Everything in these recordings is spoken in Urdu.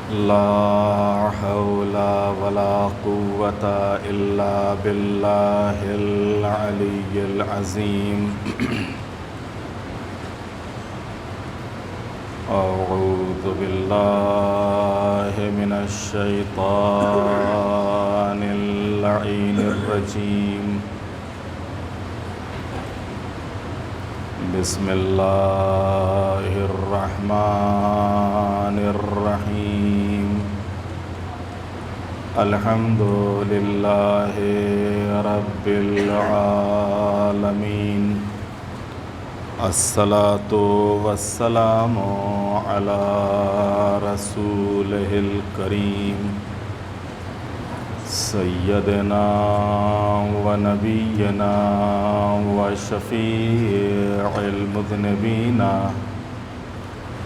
لا حول ولا قوة إلا بالله العلي العظيم. أعوذ بالله من الشيطان اللعين الرجيم. بسم الله الرحمن الرحيم. الحمد لله رب العالمين. الصلاة والسلام على رسوله الكريم سيدنا ونبينا وشفيع المذنبين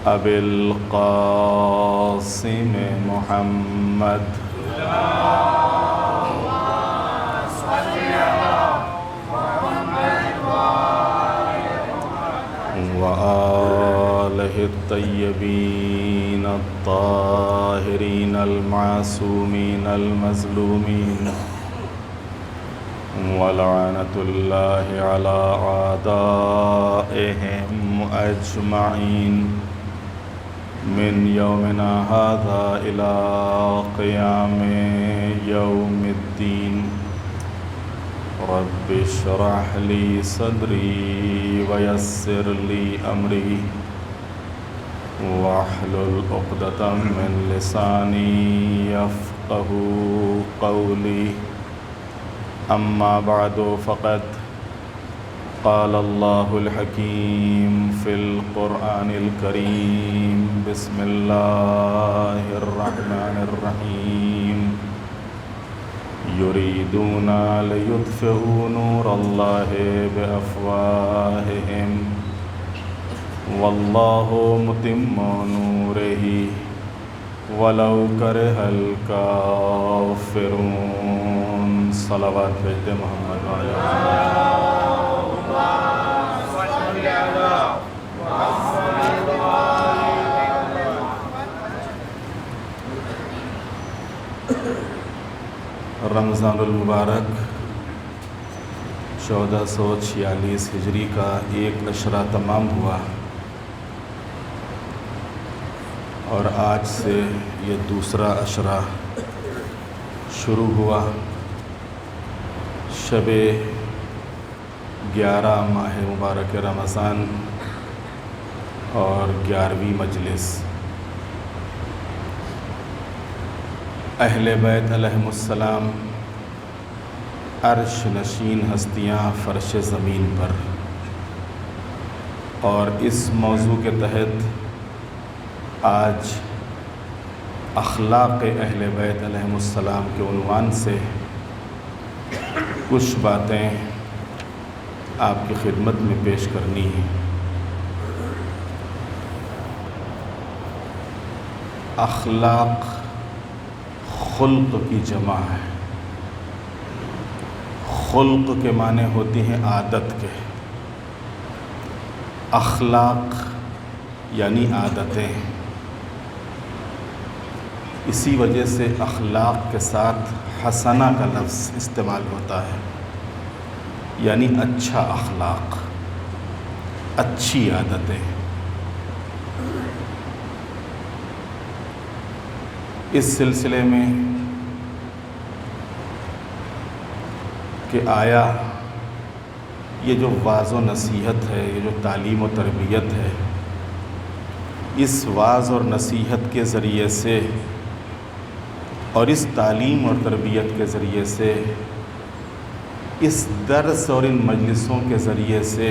أبي القاسم محمد وآله الطيبين الطاهرين المعصومين المظلومين. ولعنة الله على أعدائهم أجمعين من يومنا هذا إلى قيام يوم الدين. رب اشرح لي صدري ويسر لي أمري واحلل عقدة من لساني يفقه قولي. أما بعد فقد قال الله الحكيم في القرآن الكريم. بسم الله الرحمن الرحيم. يريدون ليطفئوا نور الله بأفواههم والله متم نوره ولو كره الكافرون. صلوات بجد محمد وعلى رمضان المبارک 1446 ہجری کا ایک عشرہ تمام ہوا اور آج سے یہ دوسرا عشرہ شروع ہوا. شب 11 ماہ مبارک رمضان اور 11ویں مجلس. اہل بیت علیہم السلام عرش نشین ہستیاں فرش زمین پر، اور اس موضوع کے تحت آج اخلاق اہل بیت علیہم السلام کے عنوان سے کچھ باتیں آپ کی خدمت میں پیش کرنی ہیں. اخلاق خلق کی جمع ہے. خلق کے معنی ہوتی ہیں عادت کے. اخلاق یعنی عادتیں. اسی وجہ سے اخلاق کے ساتھ حسنہ کا لفظ استعمال ہوتا ہے، یعنی اچھا اخلاق، اچھی عادتیں. اس سلسلے میں کہ آیا یہ جو واعظ و نصیحت ہے، یہ جو تعلیم و تربیت ہے، اس واعظ اور نصیحت کے ذریعے سے اور اس تعلیم اور تربیت کے ذریعے سے، اس درس اور ان مجلسوں کے ذریعے سے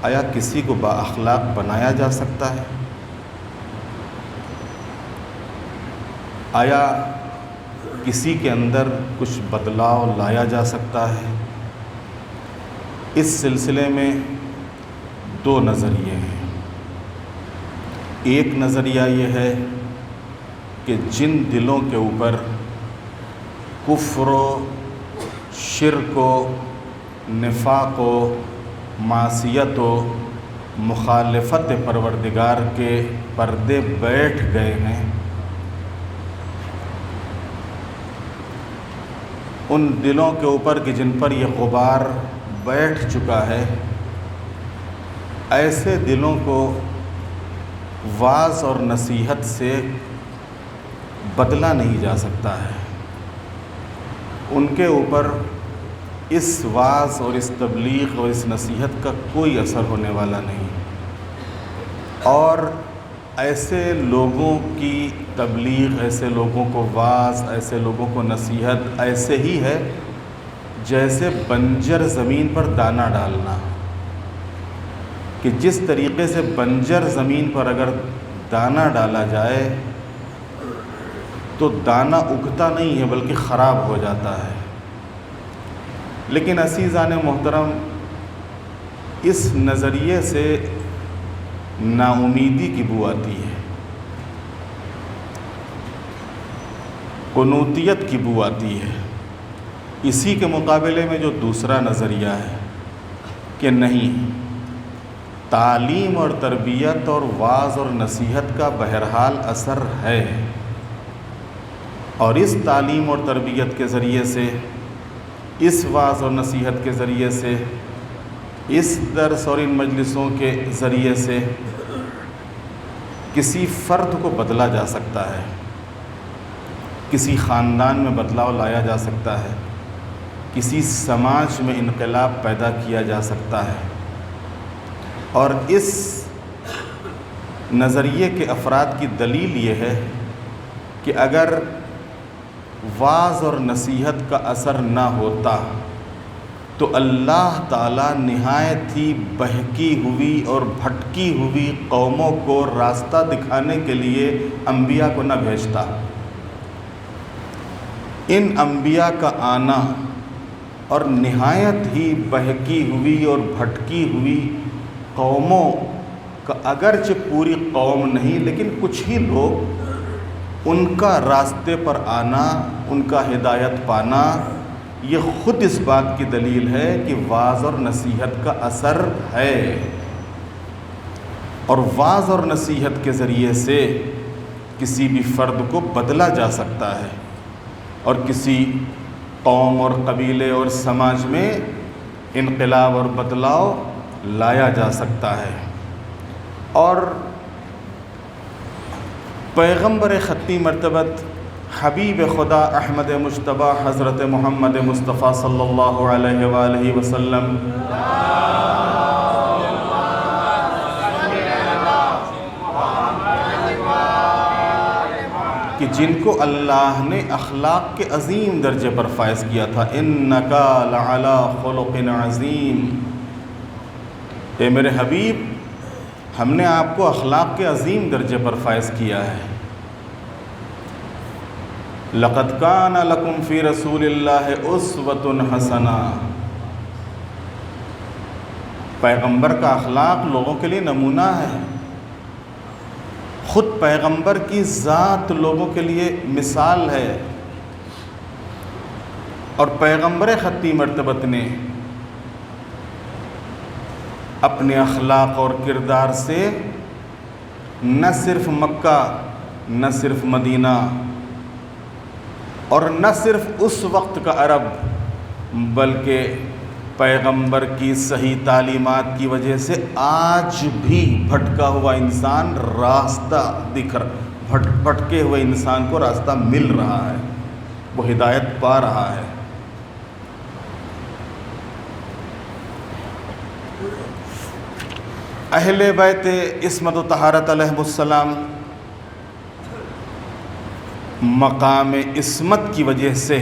آیا کسی کو با اخلاق بنایا جا سکتا ہے؟ آیا کسی کے اندر کچھ بدلاؤ لایا جا سکتا ہے؟ اس سلسلے میں دو نظریے ہیں. ایک نظریہ یہ ہے کہ جن دلوں کے اوپر کفر و شرک و نفاق و معصیت و مخالفت پروردگار کے پردے بیٹھ گئے ہیں، ان دلوں کے اوپر کہ جن پر یہ غبار بیٹھ چکا ہے، ایسے دلوں کو وعظ اور نصیحت سے بدلا نہیں جا سکتا ہے۔ ان کے اوپر اس وعظ اور اس تبلیغ اور اس نصیحت کا کوئی اثر ہونے والا نہیں، اور ایسے لوگوں کی تبلیغ، ایسے لوگوں کو وعظ، ایسے لوگوں کو نصیحت ایسے ہی ہے جیسے بنجر زمین پر دانہ ڈالنا، کہ جس طریقے سے بنجر زمین پر اگر دانہ ڈالا جائے تو دانہ اگتا نہیں ہے بلکہ خراب ہو جاتا ہے۔ لیکن عزیزان محترم، اس نظریے سے نا امیدی کی بو آتی ہے، قنوطیت کی بو آتی ہے۔ اسی کے مقابلے میں جو دوسرا نظریہ ہے کہ نہیں، تعلیم اور تربیت اور وعظ اور نصیحت کا بہرحال اثر ہے، اور اس تعلیم اور تربیت کے ذریعے سے، اس وعظ اور نصیحت کے ذریعے سے، اس درس اور ان مجلسوں کے ذریعے سے کسی فرد کو بدلا جا سکتا ہے، کسی خاندان میں بدلاؤ لایا جا سکتا ہے، کسی سماج میں انقلاب پیدا کیا جا سکتا ہے۔ اور اس نظریے کے افراد کی دلیل یہ ہے کہ اگر وعظ اور نصیحت کا اثر نہ ہوتا تو اللہ تعالیٰ نہایت ہی بہکی ہوئی اور بھٹکی ہوئی قوموں کو راستہ دکھانے کے لیے انبیاء کو نہ بھیجتا۔ ان انبیاء کا آنا اور نہایت ہی بہکی ہوئی اور بھٹکی ہوئی قوموں کا، اگرچہ پوری قوم نہیں لیکن کچھ ہی لوگ، ان کا راستے پر آنا، ان کا ہدایت پانا، یہ خود اس بات کی دلیل ہے کہ وعظ اور نصیحت کا اثر ہے، اور وعظ اور نصیحت کے ذریعے سے کسی بھی فرد کو بدلا جا سکتا ہے، اور کسی قوم اور قبیلے اور سماج میں انقلاب اور بدلاؤ لایا جا سکتا ہے۔ اور پیغمبر ختمی مرتبت حبیب خدا احمد مجتبیٰ حضرت محمد مصطفیٰ صلی اللہ علیہ وآلہ وسلم کہ جن کو اللہ نے اخلاق کے عظیم درجے پر فائز کیا تھا، اِنَّكَ لَعَلَىٰ خُلُقٍ عَظِيمٍ، اے میرے حبیب، ہم نے آپ کو اخلاق کے عظیم درجے پر فائز کیا ہے۔ لَقَدْ كَانَ لَكُمْ فِي رَسُولِ اللَّهِ أُسْوَةٌ حَسَنَةٌ، پیغمبر کا اخلاق لوگوں کے لیے نمونہ ہے، خود پیغمبر کی ذات لوگوں کے لیے مثال ہے، اور پیغمبر ختمی مرتبت نے اپنے اخلاق اور کردار سے نہ صرف مکہ، نہ صرف مدینہ، اور نہ صرف اس وقت کا عرب، بلکہ پیغمبر کی صحیح تعلیمات کی وجہ سے آج بھی بھٹکا ہوا انسان راستہ بھٹکے ہوئے انسان کو راستہ مل رہا ہے، وہ ہدایت پا رہا ہے۔ اہل بیت عصمت و طہارت علیہ السلام مقام عصمت کی وجہ سے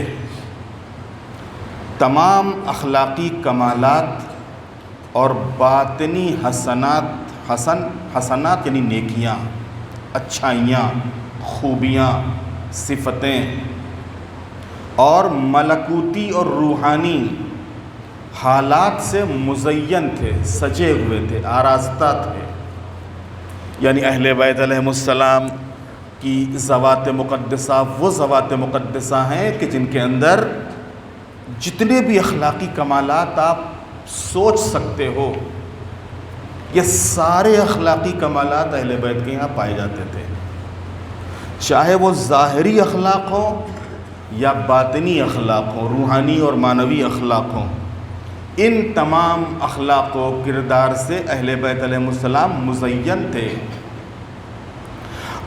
تمام اخلاقی کمالات اور باطنی حسنات یعنی نیکیاں، اچھائیاں، خوبیاں، صفتیں اور ملکوتی اور روحانی حالات سے مزین تھے، سجے ہوئے تھے، آراستہ تھے۔ یعنی اہل بیت علیہ السلام کی ذوات مقدسہ وہ ذوات مقدسہ ہیں کہ جن کے اندر جتنے بھی اخلاقی کمالات آپ سوچ سکتے ہو، یہ سارے اخلاقی کمالات اہل بیت کے یہاں پائے جاتے تھے، چاہے وہ ظاہری اخلاق ہوں یا باطنی اخلاق ہوں، روحانی اور معنوی اخلاق ہوں، ان تمام اخلاق و کردار سے اہل بیت علیہ السلام مزین تھے،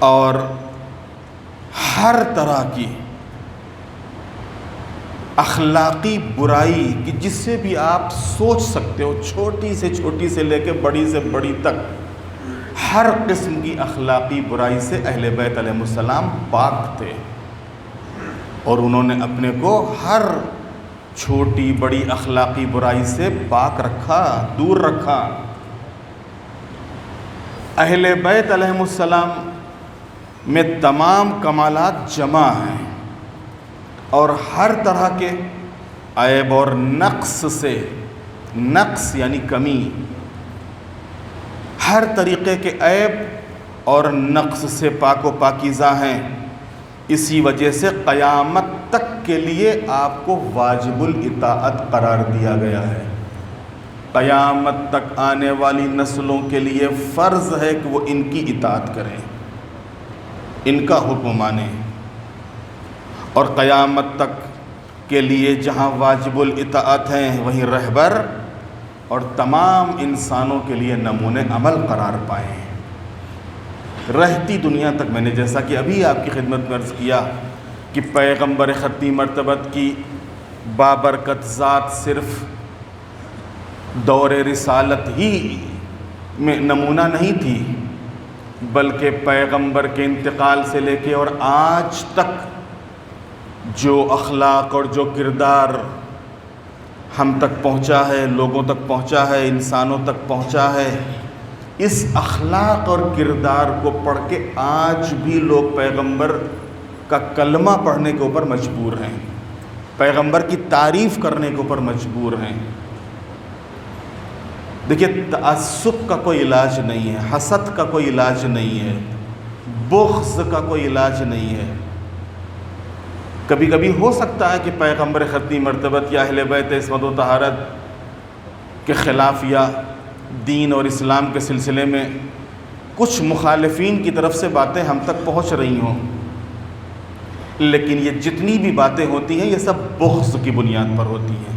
اور ہر طرح کی اخلاقی برائی کہ جس سے بھی آپ سوچ سکتے ہو، چھوٹی سے لے کے بڑی سے بڑی تک، ہر قسم کی اخلاقی برائی سے اہل بیت علیہ السلام پاک تھے، اور انہوں نے اپنے کو ہر چھوٹی بڑی اخلاقی برائی سے پاک رکھا، دور رکھا۔ اہل بیت علیہ السلام میں تمام کمالات جمع ہیں، اور ہر طرح کے عیب اور نقص سے، نقص یعنی کمی، ہر طریقے کے عیب اور نقص سے پاک و پاکیزہ ہیں۔ اسی وجہ سے قیامت تک کے لیے آپ کو واجب الاطاعت قرار دیا گیا ہے۔ قیامت تک آنے والی نسلوں کے لیے فرض ہے کہ وہ ان کی اطاعت کریں، ان کا حکم مانیں، اور قیامت تک کے لیے جہاں واجب الاطاعت ہیں وہیں رہبر اور تمام انسانوں کے لیے نمونے عمل قرار پائیں۔ رہتی دنیا تک میں نے جیسا کہ ابھی آپ کی خدمت میں عرض کیا کہ پیغمبر ختمی مرتبت کی بابرکت ذات صرف دور رسالت ہی میں نمونہ نہیں تھی، بلکہ پیغمبر کے انتقال سے لے کے اور آج تک جو اخلاق اور جو کردار ہم تک پہنچا ہے، لوگوں تک پہنچا ہے، انسانوں تک پہنچا ہے، اس اخلاق اور کردار کو پڑھ کے آج بھی لوگ پیغمبر کا کلمہ پڑھنے کے اوپر مجبور ہیں، پیغمبر کی تعریف کرنے کے اوپر مجبور ہیں۔ دیکھیے، تعصب کا کوئی علاج نہیں ہے، حسد کا کوئی علاج نہیں ہے، بغض کا کوئی علاج نہیں ہے۔ کبھی کبھی ہو سکتا ہے کہ پیغمبر ختمی مرتبت یا اہل بیت عصمت و طہارت کے خلاف یا دین اور اسلام کے سلسلے میں کچھ مخالفین کی طرف سے باتیں ہم تک پہنچ رہی ہوں، لیکن یہ جتنی بھی باتیں ہوتی ہیں یہ سب بغض کی بنیاد پر ہوتی ہیں،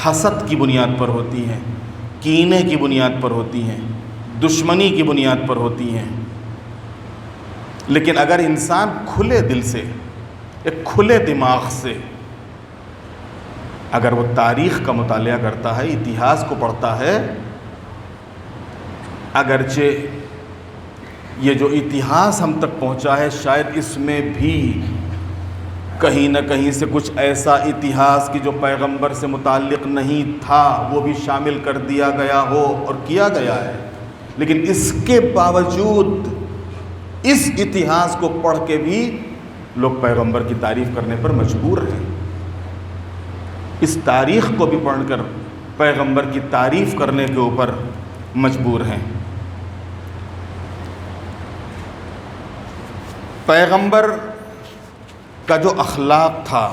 حسد کی بنیاد پر ہوتی ہیں، کینے کی بنیاد پر ہوتی ہیں، دشمنی کی بنیاد پر ہوتی ہیں۔ لیکن اگر انسان کھلے دل سے، ایک کھلے دماغ سے اگر وہ تاریخ کا مطالعہ کرتا ہے، اتہاس کو پڑھتا ہے، اگرچہ یہ جو اتہاس ہم تک پہنچا ہے شاید اس میں بھی کہیں نہ کہیں سے کچھ ایسا اتہاس کہ جو پیغمبر سے متعلق نہیں تھا وہ بھی شامل کر دیا گیا ہو اور کیا گیا ہے، لیکن اس کے باوجود اس اتہاس کو پڑھ کے بھی لوگ پیغمبر کی تعریف کرنے پر مجبور ہیں، اس تاریخ کو بھی پڑھ کر پیغمبر کی تعریف کرنے کے اوپر مجبور ہیں۔ پیغمبر کا جو اخلاق تھا،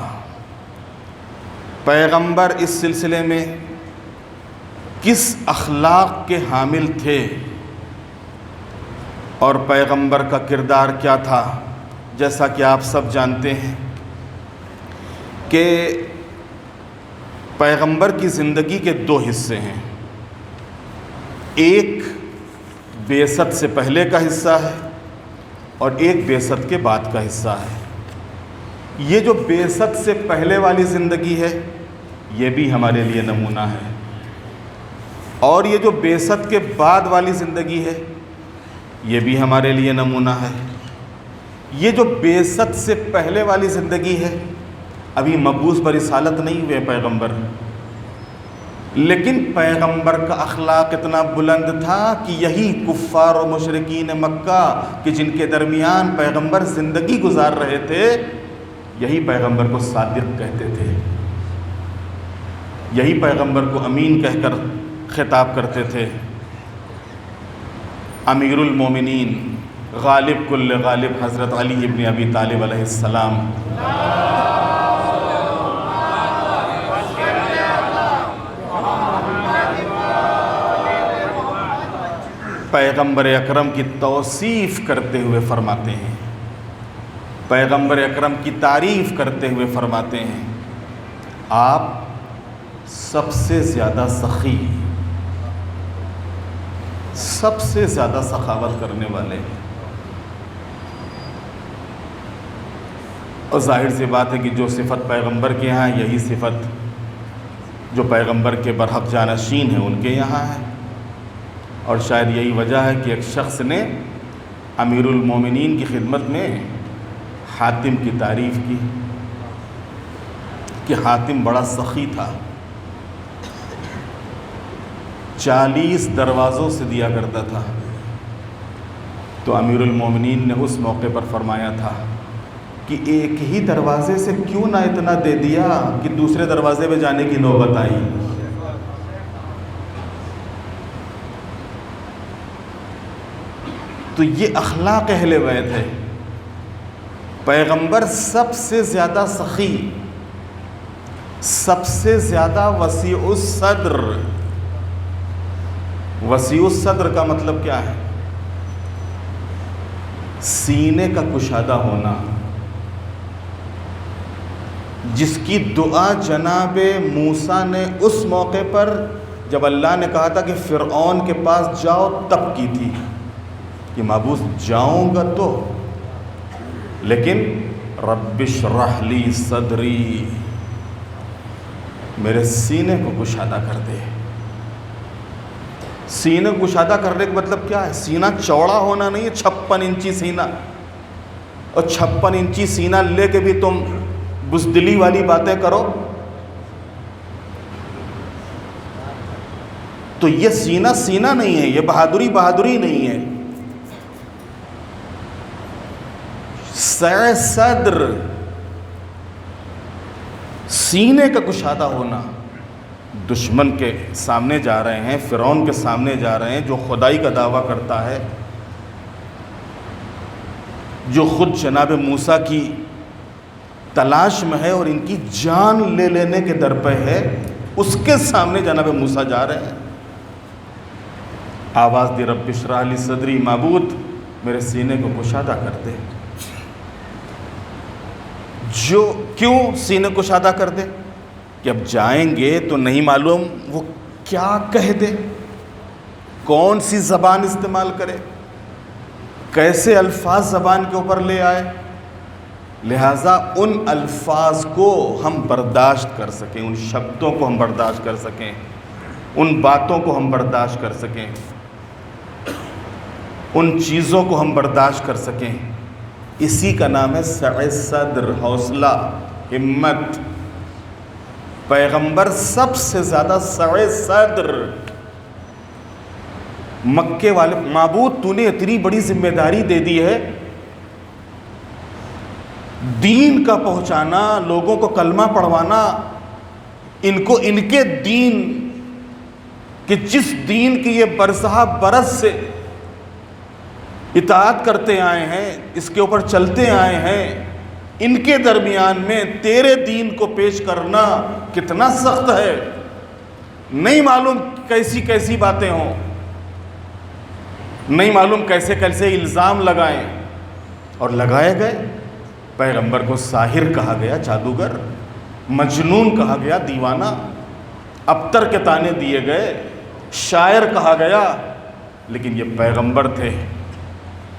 پیغمبر اس سلسلے میں کس اخلاق کے حامل تھے اور پیغمبر کا کردار کیا تھا، جیسا کہ آپ سب جانتے ہیں کہ پیغمبر کی زندگی کے دو حصے ہیں، ایک بعثت سے پہلے کا حصہ ہے اور ایک بعثت کے بعد کا حصہ ہے۔ یہ جو بعثت سے پہلے والی زندگی ہے یہ بھی ہمارے لیے نمونہ ہے، اور یہ جو بعثت کے بعد والی زندگی ہے یہ بھی ہمارے لیے نمونہ ہے۔ یہ جو بعثت سے پہلے والی زندگی ہے، ابھی مبعوث برسالت نہیں ہوئے پیغمبر، لیکن پیغمبر کا اخلاق اتنا بلند تھا کہ یہی کفار و مشرکین مکہ کہ جن کے درمیان پیغمبر زندگی گزار رہے تھے، یہی پیغمبر کو صادق کہتے تھے، یہی پیغمبر کو امین کہہ کر خطاب کرتے تھے۔ امیر المومنین غالب کل غالب حضرت علی ابن ابی طالب علیہ السلام پیغمبر اکرم کی توصیف کرتے ہوئے فرماتے ہیں پیغمبر اکرم کی تعریف کرتے ہوئے فرماتے ہیں آپ سب سے زیادہ سخی، سب سے زیادہ سخاوت کرنے والے. اور ظاہر سی بات ہے کہ جو صفت پیغمبر کے یہاں یہی صفت جو پیغمبر کے برحق جانشین ہیں ان کے یہاں ہے. اور شاید یہی وجہ ہے کہ ایک شخص نے امیر المومنین کی خدمت میں حاتم کی تعریف کی کہ حاتم بڑا سخی تھا، 40 دروازوں سے دیا کرتا تھا. تو امیر المومنین نے اس موقع پر فرمایا تھا کہ ایک ہی دروازے سے کیوں نہ اتنا دے دیا کہ دوسرے دروازے پہ جانے کی نوبت آئی. تو یہ اخلاق اہل بیت ہے. پیغمبر سب سے زیادہ سخی، سب سے زیادہ وسیع الصدر. وسیع الصدر کا مطلب کیا ہے؟ سینے کا کشادہ ہونا. جس کی دعا جناب موسیٰ نے اس موقع پر جب اللہ نے کہا تھا کہ فرعون کے پاس جاؤ تب کی تھی کہ معبود جاؤں گا تو، لیکن رب اشرح لی صدری، میرے سینے کو کشادہ کر دے. سینے کو کشادہ کرنے کا مطلب کیا ہے؟ سینہ چوڑا ہونا نہیں ہے، 56 انچی سینہ. اور 56 انچی سینہ لے کے بھی تم بزدلی والی باتیں کرو تو یہ سینہ سینہ نہیں ہے، یہ بہادری بہادری نہیں ہے. سعی صدر، سینے کا کشادہ ہونا. دشمن کے سامنے جا رہے ہیں، فرعون کے سامنے جا رہے ہیں جو خدائی کا دعویٰ کرتا ہے، جو خود جناب موسیٰ کی تلاش میں ہے اور ان کی جان لے لینے کے در پہ ہے، اس کے سامنے جناب موسیٰ جا رہے ہیں. آواز دی رب اشرح لی صدری، معبود میرے سینے کو کشادہ کر دے. جو کیوں سینے کشادہ کر دے؟ کہ اب جائیں گے تو نہیں معلوم وہ کیا کہہ دے، کون سی زبان استعمال کرے، کیسے الفاظ زبان کے اوپر لے آئے. لہٰذا ان الفاظ کو ہم برداشت کر سکیں، ان شبدوں کو ہم برداشت کر سکیں، ان باتوں کو ہم برداشت کر سکیں، ان چیزوں کو ہم برداشت کر سکیں، اسی کا نام ہے سعی صدر، حوصلہ، ہمت. پیغمبر سب سے زیادہ سعی صدر. مکے والے معبود تو نے اتنی بڑی ذمہ داری دے دی ہے، دین کا پہنچانا، لوگوں کو کلمہ پڑھوانا، ان کو ان کے دین کہ جس دین کی یہ برسہ برس سے اطاعت کرتے آئے ہیں، اس کے اوپر چلتے آئے ہیں، ان کے درمیان میں تیرے دین کو پیش کرنا کتنا سخت ہے. نہیں معلوم کیسی کیسی باتیں ہوں، نہیں معلوم کیسے کیسے الزام لگائیں، اور لگائے گئے. پیغمبر کو ساحر کہا گیا، جادوگر، مجنون کہا گیا، دیوانہ، ابتر کے طعنے دیے گئے، شاعر کہا گیا، لیکن یہ پیغمبر تھے.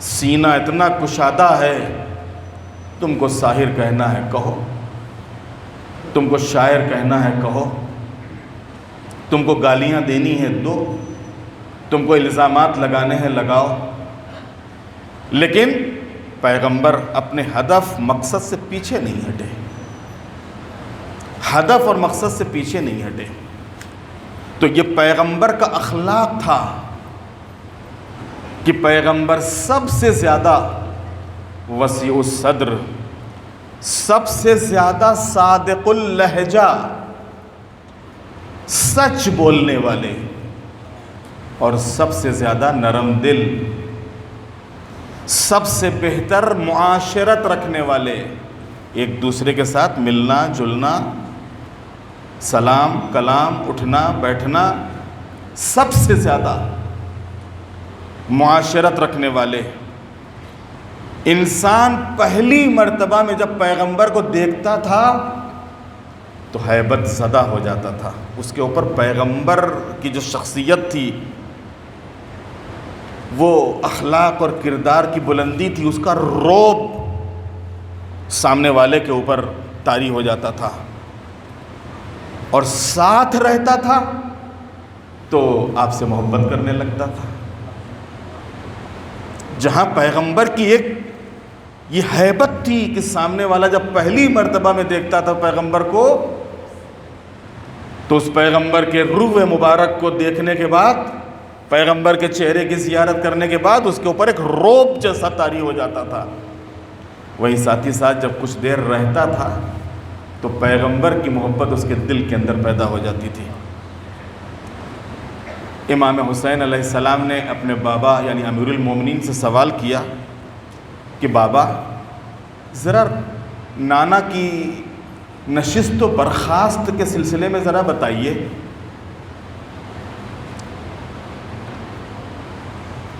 سینہ اتنا کشادہ ہے، تم کو ساحر کہنا ہے کہو، تم کو شاعر کہنا ہے کہو، تم کو گالیاں دینی ہے دو، تم کو الزامات لگانے ہیں لگاؤ. لیکن پیغمبر اپنے ہدف مقصد سے پیچھے نہیں ہٹے، ہدف اور مقصد سے پیچھے نہیں ہٹے. تو یہ پیغمبر کا اخلاق تھا کہ پیغمبر سب سے زیادہ وسیع الصدر، سب سے زیادہ صادق اللہجہ، سچ بولنے والے، اور سب سے زیادہ نرم دل، سب سے بہتر معاشرت رکھنے والے. ایک دوسرے کے ساتھ ملنا جلنا، سلام کلام، اٹھنا بیٹھنا، سب سے زیادہ معاشرت رکھنے والے. انسان پہلی مرتبہ میں جب پیغمبر کو دیکھتا تھا تو ہیبت زدہ ہو جاتا تھا. اس کے اوپر پیغمبر کی جو شخصیت تھی، وہ اخلاق اور کردار کی بلندی تھی، اس کا رعب سامنے والے کے اوپر طاری ہو جاتا تھا. اور ساتھ رہتا تھا تو آپ سے محبت کرنے لگتا تھا. جہاں پیغمبر کی ایک یہ ہیبت تھی کہ سامنے والا جب پہلی مرتبہ میں دیکھتا تھا پیغمبر کو، تو اس پیغمبر کے روح مبارک کو دیکھنے کے بعد، پیغمبر کے چہرے کی زیارت کرنے کے بعد اس کے اوپر ایک رعب جیسا طاری ہو جاتا تھا. وہی ساتھ ہی ساتھ جب کچھ دیر رہتا تھا تو پیغمبر کی محبت اس کے دل کے اندر پیدا ہو جاتی تھی. امام حسین علیہ السلام نے اپنے بابا یعنی امیر المومنین سے سوال کیا کہ بابا ذرا نانا کی نشست و برخاست کے سلسلے میں ذرا بتائیے.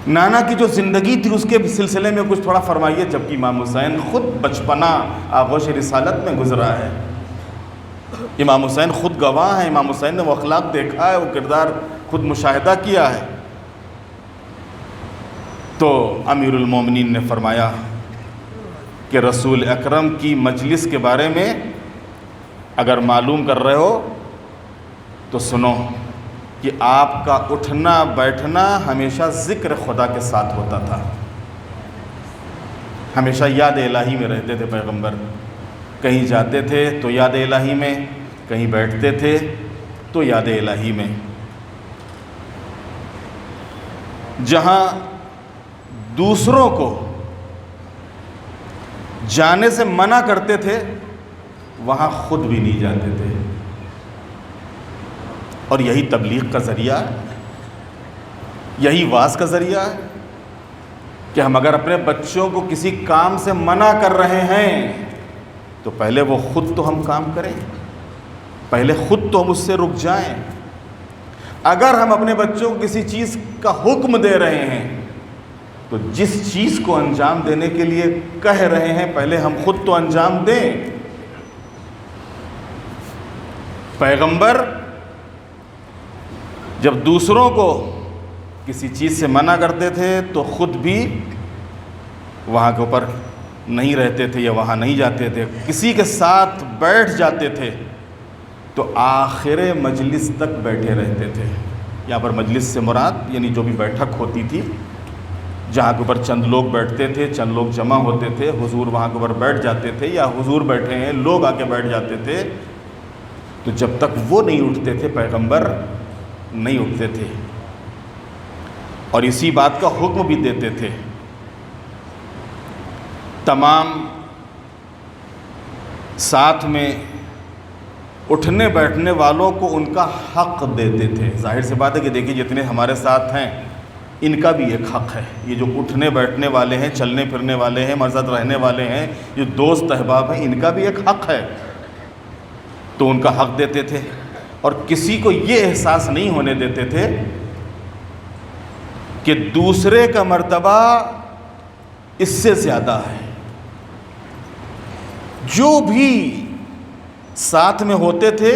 نانا کی جو زندگی تھی اس کے سلسلے میں کچھ تھوڑا فرمائیے، جبکہ امام حسین خود بچپنا آغوش رسالت میں گزرا ہے. امام حسین خود گواہ ہیں، امام حسین نے وہ اخلاق دیکھا ہے، وہ کردار خود مشاہدہ کیا ہے. تو امیر المومنین نے فرمایا کہ رسول اکرم کی مجلس کے بارے میں اگر معلوم کر رہے ہو تو سنو کہ آپ کا اٹھنا بیٹھنا ہمیشہ ذکر خدا کے ساتھ ہوتا تھا. ہمیشہ یاد الہی میں رہتے تھے پیغمبر. کہیں جاتے تھے تو یاد الہی میں، کہیں بیٹھتے تھے تو یاد الہی میں. جہاں دوسروں کو جانے سے منع کرتے تھے وہاں خود بھی نہیں جاتے تھے. اور یہی تبلیغ کا ذریعہ ہے، یہی واعظ کا ذریعہ ہے کہ ہم اگر اپنے بچوں کو کسی کام سے منع کر رہے ہیں تو پہلے وہ خود تو ہم کام کریں، پہلے خود تو ہم اس سے رک جائیں. اگر ہم اپنے بچوں کو کسی چیز کا حکم دے رہے ہیں تو جس چیز کو انجام دینے کے لیے کہہ رہے ہیں پہلے ہم خود تو انجام دیں. پیغمبر جب دوسروں کو کسی چیز سے منع کرتے تھے تو خود بھی وہاں کے اوپر نہیں رہتے تھے یا وہاں نہیں جاتے تھے. کسی کے ساتھ بیٹھ جاتے تھے تو آخر مجلس تک بیٹھے رہتے تھے. یہاں پر مجلس سے مراد یعنی جو بھی بیٹھک ہوتی تھی، جہاں کے اوپر چند لوگ بیٹھتے تھے، چند لوگ جمع ہوتے تھے، حضور وہاں کے اوپر بیٹھ جاتے تھے یا حضور بیٹھے ہیں لوگ آ کے بیٹھ جاتے تھے. تو جب تک وہ نہیں اٹھتے تھے پیغمبر نہیں اٹھتے تھے. اور اسی بات کا حکم بھی دیتے تھے. تمام ساتھ میں اٹھنے بیٹھنے والوں کو ان کا حق دیتے تھے. ظاہر سی بات ہے کہ دیکھیے جتنے ہمارے ساتھ ہیں ان کا بھی ایک حق ہے. یہ جو اٹھنے بیٹھنے والے ہیں، چلنے پھرنے والے ہیں، ہمارے ساتھ رہنے والے ہیں، یہ دوست احباب ہیں، ان کا بھی ایک حق ہے. تو ان کا حق دیتے تھے اور کسی کو یہ احساس نہیں ہونے دیتے تھے کہ دوسرے کا مرتبہ اس سے زیادہ ہے. جو بھی ساتھ میں ہوتے تھے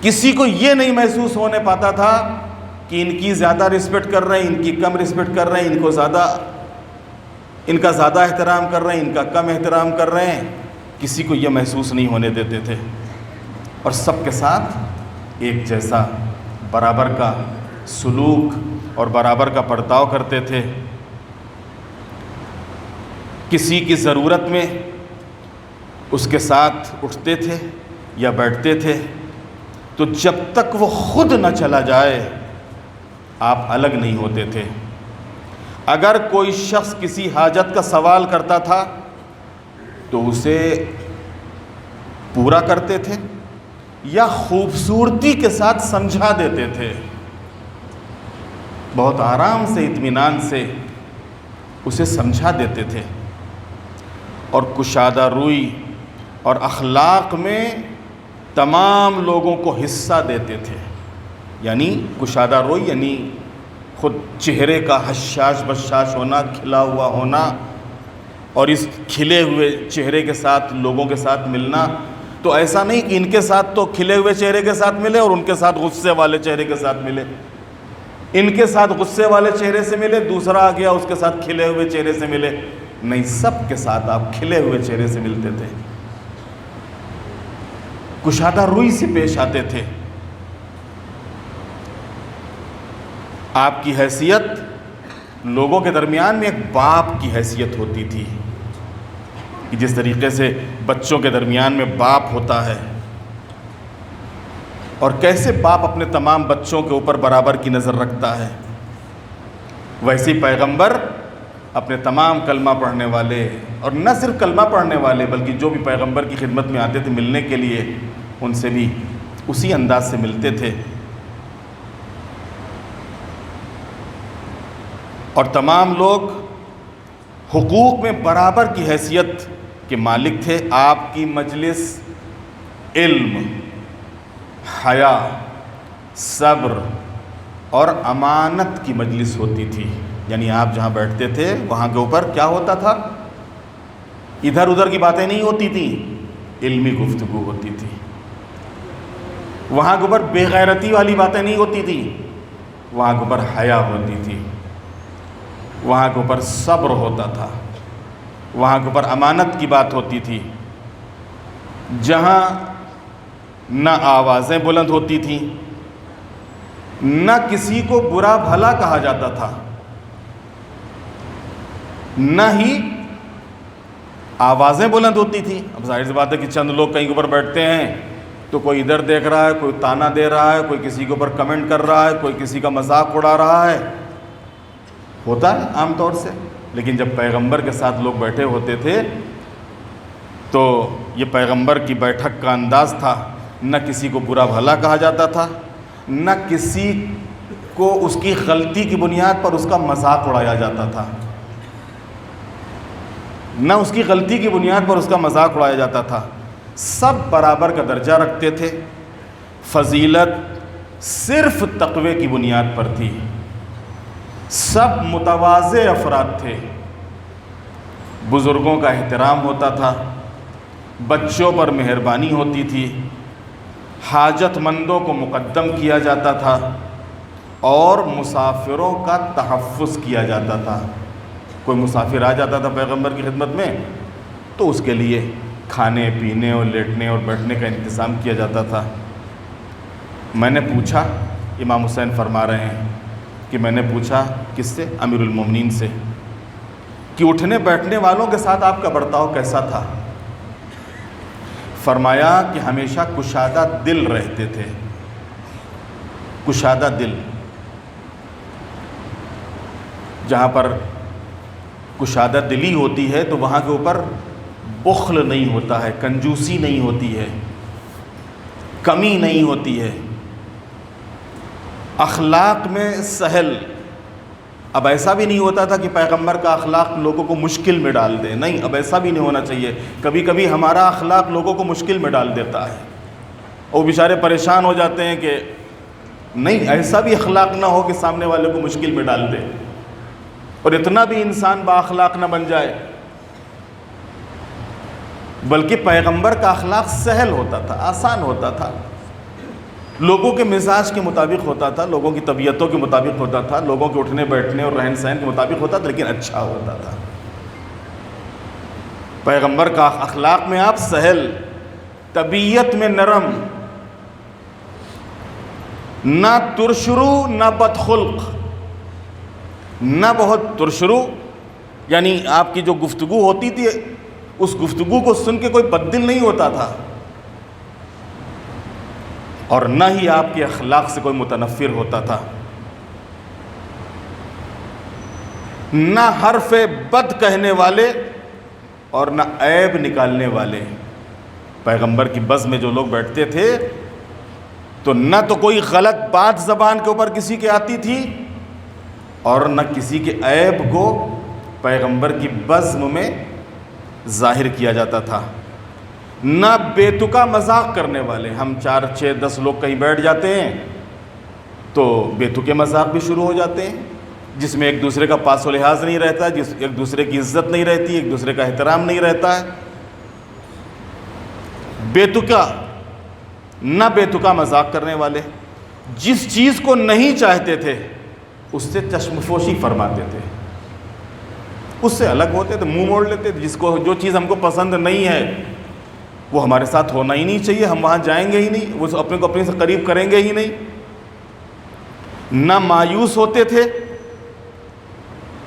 کسی کو یہ نہیں محسوس ہونے پاتا تھا کہ ان کی زیادہ رسپیکٹ کر رہے ہیں، ان کی کم رسپیکٹ کر رہے ہیں، ان کا زیادہ احترام کر رہے ہیں، ان کا کم احترام کر رہے ہیں. کسی کو یہ محسوس نہیں ہونے دیتے تھے اور سب کے ساتھ ایک جیسا برابر کا سلوک اور برابر کا برتاؤ کرتے تھے. کسی کی ضرورت میں اس کے ساتھ اٹھتے تھے یا بیٹھتے تھے تو جب تک وہ خود نہ چلا جائے آپ الگ نہیں ہوتے تھے. اگر کوئی شخص کسی حاجت کا سوال کرتا تھا تو اسے پورا کرتے تھے یا خوبصورتی کے ساتھ سمجھا دیتے تھے. بہت آرام سے اطمینان سے اسے سمجھا دیتے تھے اور کشادہ روئی اور اخلاق میں تمام لوگوں کو حصہ دیتے تھے. یعنی کشادہ روئی یعنی خود چہرے کا حشاش بشاش ہونا، کھلا ہوا ہونا، اور اس کھلے ہوئے چہرے کے ساتھ لوگوں کے ساتھ ملنا، تو ایسا نہیں کہ ان کے ساتھ تو کھلے ہوئے چہرے کے ساتھ ملے اور ان کے ساتھ غصے والے چہرے کے ساتھ ملے، ان کے ساتھ غصے والے چہرے سے ملے، دوسرا آ گیا اس کے ساتھ کھلے ہوئے چہرے سے ملے، نہیں، سب کے ساتھ آپ کھلے ہوئے چہرے سے ملتے تھے، کشادہ روئی سے پیش آتے تھے۔ آپ کی حیثیت لوگوں کے درمیان میں ایک باپ کی حیثیت ہوتی تھی، کہ جس طریقے سے بچوں کے درمیان میں باپ ہوتا ہے، اور کیسے باپ اپنے تمام بچوں کے اوپر برابر کی نظر رکھتا ہے، ویسے ہی پیغمبر اپنے تمام کلمہ پڑھنے والے، اور نہ صرف کلمہ پڑھنے والے بلکہ جو بھی پیغمبر کی خدمت میں آتے تھے ملنے کے لیے، ان سے بھی اسی انداز سے ملتے تھے، اور تمام لوگ حقوق میں برابر کی حیثیت کے مالک تھے۔ آپ کی مجلس علم، حیا، صبر اور امانت کی مجلس ہوتی تھی، یعنی آپ جہاں بیٹھتے تھے وہاں کے اوپر کیا ہوتا تھا؟ ادھر ادھر کی باتیں نہیں ہوتی تھیں، علمی گفتگو ہوتی تھی، وہاں کے اوپر بے غیرتی والی باتیں نہیں ہوتی تھیں، وہاں کے اوپر حیا ہوتی تھی، وہاں کے اوپر صبر ہوتا تھا، وہاں کے اوپر امانت کی بات ہوتی تھی، جہاں نہ آوازیں بلند ہوتی تھیں، نہ کسی کو برا بھلا کہا جاتا تھا، نہ ہی آوازیں بلند ہوتی تھیں۔ اب ظاہر سی بات ہے کہ چند لوگ کہیں کے اوپر بیٹھتے ہیں تو کوئی ادھر دیکھ رہا ہے، کوئی تانا دے رہا ہے، کوئی کسی کے اوپر کمنٹ کر رہا ہے، کوئی کسی کا مذاق اڑا رہا ہے، ہوتا ہے عام طور سے، لیکن جب پیغمبر کے ساتھ لوگ بیٹھے ہوتے تھے تو یہ پیغمبر کی بیٹھک کا انداز تھا، نہ کسی کو برا بھلا کہا جاتا تھا، نہ کسی کو اس کی غلطی کی بنیاد پر اس کا مذاق اڑایا جاتا تھا، نہ اس کی غلطی کی بنیاد پر اس کا مذاق اڑایا جاتا تھا، سب برابر کا درجہ رکھتے تھے، فضیلت صرف تقوی کی بنیاد پر تھی، سب متواضع افراد تھے، بزرگوں کا احترام ہوتا تھا، بچوں پر مہربانی ہوتی تھی، حاجت مندوں کو مقدم کیا جاتا تھا، اور مسافروں کا تحفظ کیا جاتا تھا۔ کوئی مسافر آ جاتا تھا پیغمبر کی خدمت میں تو اس کے لیے کھانے پینے اور لیٹنے اور بیٹھنے کا انتظام کیا جاتا تھا۔ میں نے پوچھا، امام حسین فرما رہے ہیں کہ میں نے پوچھا کس سے؟ امیر المومنین سے، کہ اٹھنے بیٹھنے والوں کے ساتھ آپ کا برتاؤ کیسا تھا؟ فرمایا کہ ہمیشہ کشادہ دل رہتے تھے، کشادہ دل۔ جہاں پر کشادہ دلی ہوتی ہے تو وہاں کے اوپر بخل نہیں ہوتا ہے، کنجوسی نہیں ہوتی ہے، کمی نہیں ہوتی ہے، اخلاق میں سہل۔ اب ایسا بھی نہیں ہوتا تھا کہ پیغمبر کا اخلاق لوگوں کو مشکل میں ڈال دے، نہیں، اب ایسا بھی نہیں ہونا چاہیے۔ کبھی کبھی ہمارا اخلاق لوگوں کو مشکل میں ڈال دیتا ہے، اور بیچارے پریشان ہو جاتے ہیں کہ نہیں، ایسا بھی اخلاق نہ ہو کہ سامنے والے کو مشکل میں ڈال دے، اور اتنا بھی انسان با اخلاق نہ بن جائے۔ بلکہ پیغمبر کا اخلاق سہل ہوتا تھا، آسان ہوتا تھا، لوگوں کے مزاج کے مطابق ہوتا تھا، لوگوں کی طبیعتوں کے مطابق ہوتا تھا، لوگوں کے اٹھنے بیٹھنے اور رہن سہن کے مطابق ہوتا تھا، لیکن اچھا ہوتا تھا۔ پیغمبر کا اخلاق میں آپ سہل، طبیعت میں نرم، نہ ترشرو نہ بدخلق، نہ بہت ترشرو، یعنی آپ کی جو گفتگو ہوتی تھی اس گفتگو کو سن کے کوئی بددل نہیں ہوتا تھا، اور نہ ہی آپ کے اخلاق سے کوئی متنفر ہوتا تھا، نہ حرف بد کہنے والے اور نہ عیب نکالنے والے۔ پیغمبر کی بز میں جو لوگ بیٹھتے تھے تو نہ تو کوئی غلط بات زبان کے اوپر کسی کے آتی تھی، اور نہ کسی کے عیب کو پیغمبر کی بزم میں ظاہر کیا جاتا تھا، نہ بے تکا مذاق کرنے والے۔ ہم 4 6 10 لوگ کہیں بیٹھ جاتے ہیں تو بیتوکے مذاق بھی شروع ہو جاتے ہیں، جس میں ایک دوسرے کا پاس و لحاظ نہیں رہتا، ایک دوسرے کی عزت نہیں رہتی، ایک دوسرے کا احترام نہیں رہتا ہے۔ بیتکا نہ بیتکا مذاق کرنے والے جس چیز کو نہیں چاہتے تھے اس سے چشم پوشی فرماتے تھے، اس سے الگ ہوتے تھے، منہ موڑ لیتے تھے۔ جو چیز ہم کو پسند نہیں ہے وہ ہمارے ساتھ ہونا ہی نہیں چاہیے، ہم وہاں جائیں گے ہی نہیں، وہ اپنے کو اپنے سے قریب کریں گے ہی نہیں۔ نہ مایوس ہوتے تھے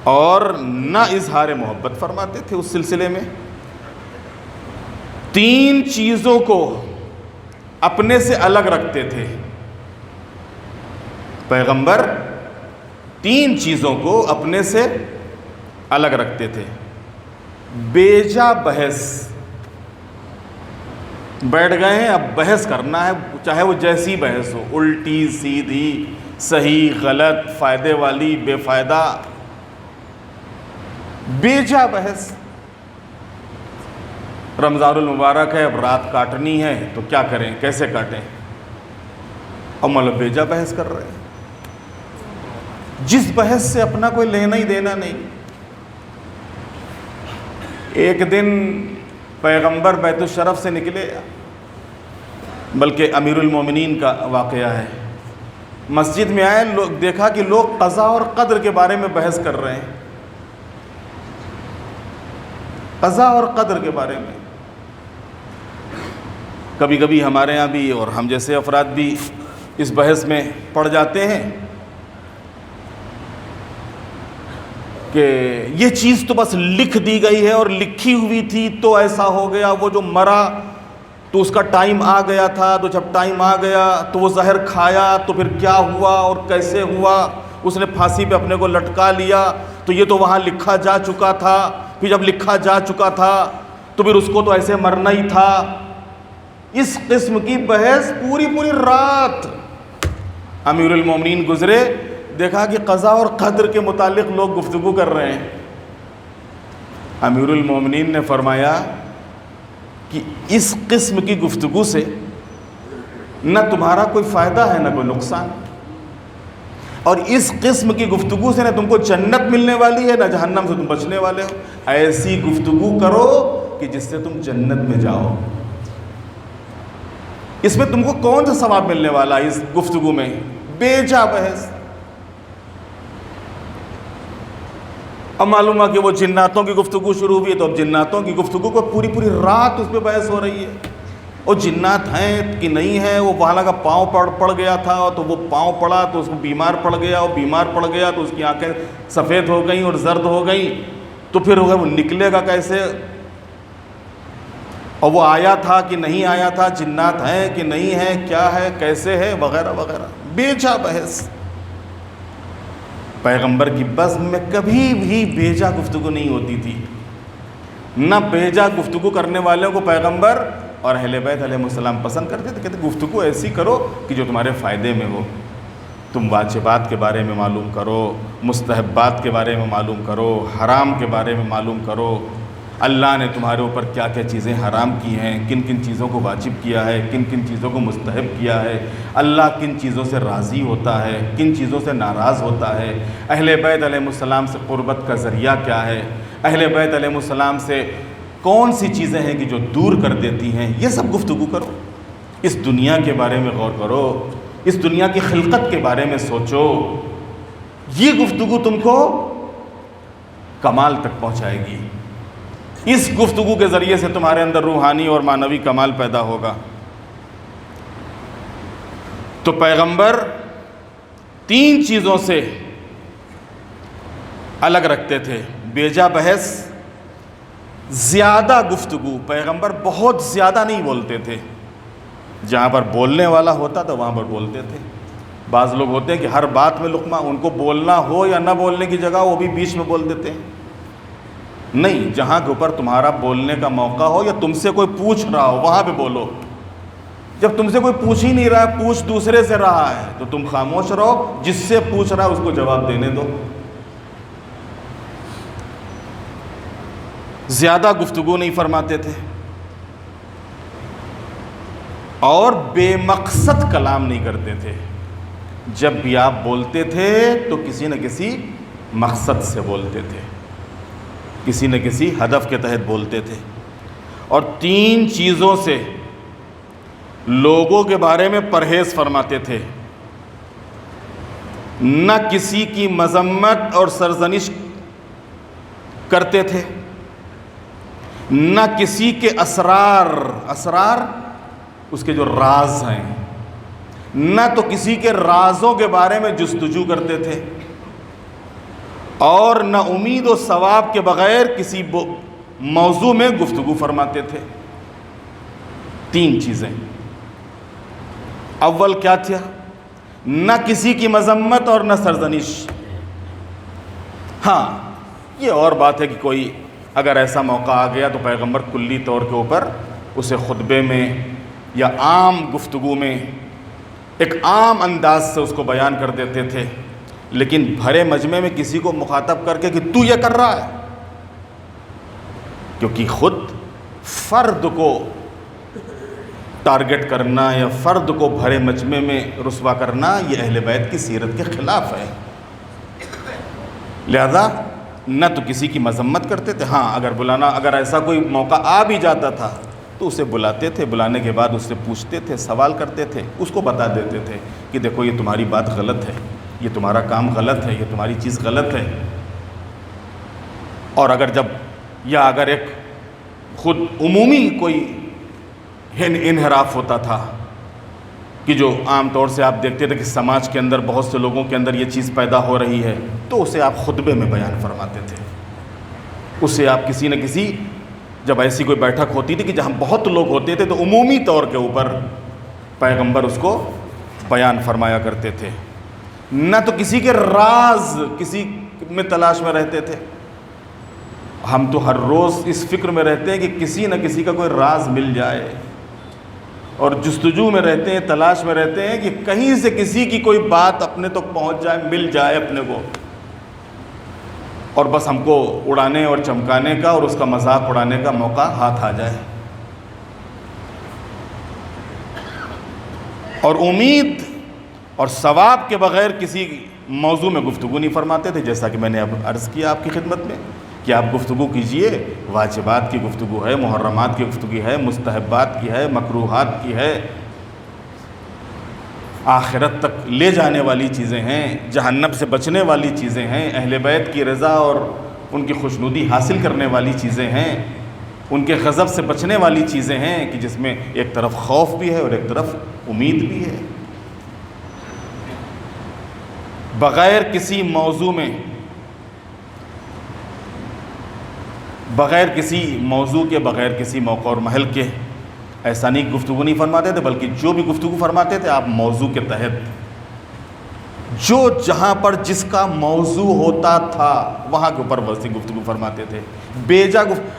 اور نہ اظہار محبت فرماتے تھے۔ اس سلسلے میں 3 چیزوں کو اپنے سے الگ رکھتے تھے پیغمبر، 3 چیزوں کو اپنے سے الگ رکھتے تھے۔ بیجا بحث، بیٹھ گئے ہیں اب بحث کرنا ہے، چاہے وہ جیسی بحث ہو، الٹی سیدھی، صحیح غلط، فائدے والی بے فائدہ، بیجا بحث۔ رمضان المبارک ہے، اب رات کاٹنی ہے تو کیا کریں، کیسے کاٹیں، اور مطلب بیجا بحث کر رہے ہیں، جس بحث سے اپنا کوئی لینا ہی دینا نہیں۔ ایک دن پیغمبر بیت الشرف سے نکلے، بلکہ امیر المومنین کا واقعہ ہے، مسجد میں آئے، دیکھا کہ لوگ قضاء اور قدر کے بارے میں بحث کر رہے ہیں، قضاء اور قدر کے بارے میں۔ کبھی کبھی ہمارے ہاں بھی اور ہم جیسے افراد بھی اس بحث میں پڑ جاتے ہیں کہ یہ چیز تو بس لکھ دی گئی ہے اور لکھی ہوئی تھی تو ایسا ہو گیا، وہ جو مرا تو اس کا ٹائم آ گیا تھا، تو جب ٹائم آ گیا تو وہ زہر کھایا تو پھر کیا ہوا اور کیسے ہوا، اس نے پھانسی پہ اپنے کو لٹکا لیا، تو یہ تو وہاں لکھا جا چکا تھا، پھر جب لکھا جا چکا تھا تو پھر اس کو تو ایسے مرنا ہی تھا۔ اس قسم کی بحث پوری رات امیر المومنین گزرے، دیکھا کہ قضاء اور قدر کے متعلق لوگ گفتگو کر رہے ہیں۔ امیر المومنین نے فرمایا کہ اس قسم کی گفتگو سے نہ تمہارا کوئی فائدہ ہے نہ کوئی نقصان، اور اس قسم کی گفتگو سے نہ تم کو جنت ملنے والی ہے نہ جہنم سے تم بچنے والے ہو۔ ایسی گفتگو کرو کہ جس سے تم جنت میں جاؤ۔ اس میں تم کو کون سا ثواب ملنے والا ہے اس گفتگو میں؟ بیجا بحث۔ اب معلوم ہے کہ وہ جناتوں کی گفتگو شروع ہوئی ہے، تو اب جناتوں کی گفتگو کو پوری رات اس پہ بحث ہو رہی ہے، وہ جنات ہیں کہ نہیں ہیں، وہ وہاں کا پاؤں پڑ گیا تھا تو وہ پاؤں پڑا تو اس کو بیمار پڑ گیا، اور بیمار پڑ گیا تو اس کی آنکھیں سفید ہو گئیں اور زرد ہو گئیں، تو پھر وہ نکلے گا کیسے، اور وہ آیا تھا کہ نہیں آیا تھا، جنات ہیں کہ نہیں ہیں، کیا ہے کیسے ہے، وغیرہ وغیرہ، بیجا بحث۔ پیغمبر کی بزم میں کبھی بھی بیجا گفتگو نہیں ہوتی تھی، نہ بیجا گفتگو کرنے والوں کو پیغمبر اور اہل بیت علیہ السلام پسند کرتے تھے۔ کہتے گفتگو ایسی کرو کہ جو تمہارے فائدے میں ہو، تم واجبات کے بارے میں معلوم کرو، مستحبات کے بارے میں معلوم کرو، حرام کے بارے میں معلوم کرو، اللہ نے تمہارے اوپر کیا کیا چیزیں حرام کی ہیں، کن کن چیزوں کو واجب کیا ہے، کن کن چیزوں کو مستحب کیا ہے، اللہ کن چیزوں سے راضی ہوتا ہے، کن چیزوں سے ناراض ہوتا ہے، اہل بیت علیہ السلام سے قربت کا ذریعہ کیا ہے، اہل بیت علیہ السلام سے کون سی چیزیں ہیں کہ جو دور کر دیتی ہیں، یہ سب گفتگو کرو۔ اس دنیا کے بارے میں غور کرو، اس دنیا کی خلقت کے بارے میں سوچو، یہ گفتگو تم کو کمال تک پہنچائے گی۔ اس گفتگو کے ذریعے سے تمہارے اندر روحانی اور معنوی کمال پیدا ہوگا۔ تو پیغمبر 3 چیزوں سے الگ رکھتے تھے، بیجا بحث، زیادہ گفتگو، پیغمبر بہت زیادہ نہیں بولتے تھے، جہاں پر بولنے والا ہوتا تھا وہاں پر بولتے تھے۔ بعض لوگ ہوتے ہیں کہ ہر بات میں لقمہ، ان کو بولنا ہو یا نہ بولنے کی جگہ وہ بھی بیچ میں بول دیتے ہیں۔ نہیں، جہاں کے اوپر تمہارا بولنے کا موقع ہو یا تم سے کوئی پوچھ رہا ہو وہاں پہ بولو۔ جب تم سے کوئی پوچھ ہی نہیں رہا ہے، پوچھ دوسرے سے رہا ہے، تو تم خاموش رہو، جس سے پوچھ رہا ہے اس کو جواب دینے دو۔ زیادہ گفتگو نہیں فرماتے تھے اور بے مقصد کلام نہیں کرتے تھے۔ جب بھی آپ بولتے تھے تو کسی نہ کسی مقصد سے بولتے تھے، کسی نہ کسی ہدف کے تحت بولتے تھے، اور 3 چیزوں سے لوگوں کے بارے میں پرہیز فرماتے تھے: نہ کسی کی مذمت اور سرزنش کرتے تھے، نہ کسی کے اسرار اس کے جو راز ہیں، نہ تو کسی کے رازوں کے بارے میں جستجو کرتے تھے، اور نہ امید و ثواب کے بغیر کسی موضوع میں گفتگو فرماتے تھے۔ 3 چیزیں۔ اول کیا تھا؟ نہ کسی کی مذمت اور نہ سرزنش۔ ہاں، یہ اور بات ہے کہ کوئی اگر ایسا موقع آ گیا تو پیغمبر کلی طور کے اوپر اسے خطبے میں یا عام گفتگو میں ایک عام انداز سے اس کو بیان کر دیتے تھے، لیکن بھرے مجمع میں کسی کو مخاطب کر کے کہ تو یہ کر رہا ہے، کیونکہ خود فرد کو ٹارگٹ کرنا یا فرد کو بھرے مجمع میں رسوا کرنا یہ اہل بیت کی سیرت کے خلاف ہے۔ لہذا نہ تو کسی کی مذمت کرتے تھے، ہاں اگر ایسا کوئی موقع آ بھی جاتا تھا تو اسے بلاتے تھے، بلانے کے بعد اس سے پوچھتے تھے، سوال کرتے تھے، اس کو بتا دیتے تھے کہ دیکھو یہ تمہاری بات غلط ہے، یہ تمہارا کام غلط ہے، یہ تمہاری چیز غلط ہے۔ اور اگر ایک خود عمومی کوئی انحراف ہوتا تھا کہ جو عام طور سے آپ دیکھتے تھے کہ سماج کے اندر بہت سے لوگوں کے اندر یہ چیز پیدا ہو رہی ہے، تو اسے آپ خطبے میں بیان فرماتے تھے، اسے آپ کسی نہ کسی، جب ایسی کوئی بیٹھک ہوتی تھی کہ جہاں بہت لوگ ہوتے تھے تو عمومی طور کے اوپر پیغمبر اس کو بیان فرمایا کرتے تھے۔ نہ تو کسی کے راز کسی میں تلاش میں رہتے تھے۔ ہم تو ہر روز اس فکر میں رہتے ہیں کہ کسی نہ کسی کا کوئی راز مل جائے، اور جستجو میں رہتے ہیں، تلاش میں رہتے ہیں کہ کہیں سے کسی کی کوئی بات اپنے تک پہنچ جائے، مل جائے اپنے کو، اور بس ہم کو اڑانے اور چمکانے کا اور اس کا مذاق اڑانے کا موقع ہاتھ آ جائے۔ اور امید اور ثواب کے بغیر کسی موضوع میں گفتگو نہیں فرماتے تھے، جیسا کہ میں نے اب عرض کیا آپ کی خدمت میں کہ آپ گفتگو کیجئے، واجبات کی گفتگو ہے، محرمات کی گفتگو ہے، مستحبات کی ہے، مکروہات کی ہے، آخرت تک لے جانے والی چیزیں ہیں، جہنم سے بچنے والی چیزیں ہیں، اہل بیت کی رضا اور ان کی خوشنودی حاصل کرنے والی چیزیں ہیں، ان کے غضب سے بچنے والی چیزیں ہیں کہ جس میں ایک طرف خوف بھی ہے اور ایک طرف امید بھی ہے۔ بغیر کسی موضوع میں، بغیر کسی موضوع کے، بغیر کسی موقع اور محل کے ایسا نہیں گفتگو نہیں فرماتے تھے، بلکہ جو بھی گفتگو فرماتے تھے آپ موضوع کے تحت، جو جہاں پر جس کا موضوع ہوتا تھا وہاں کے اوپر ویسی گفتگو فرماتے تھے۔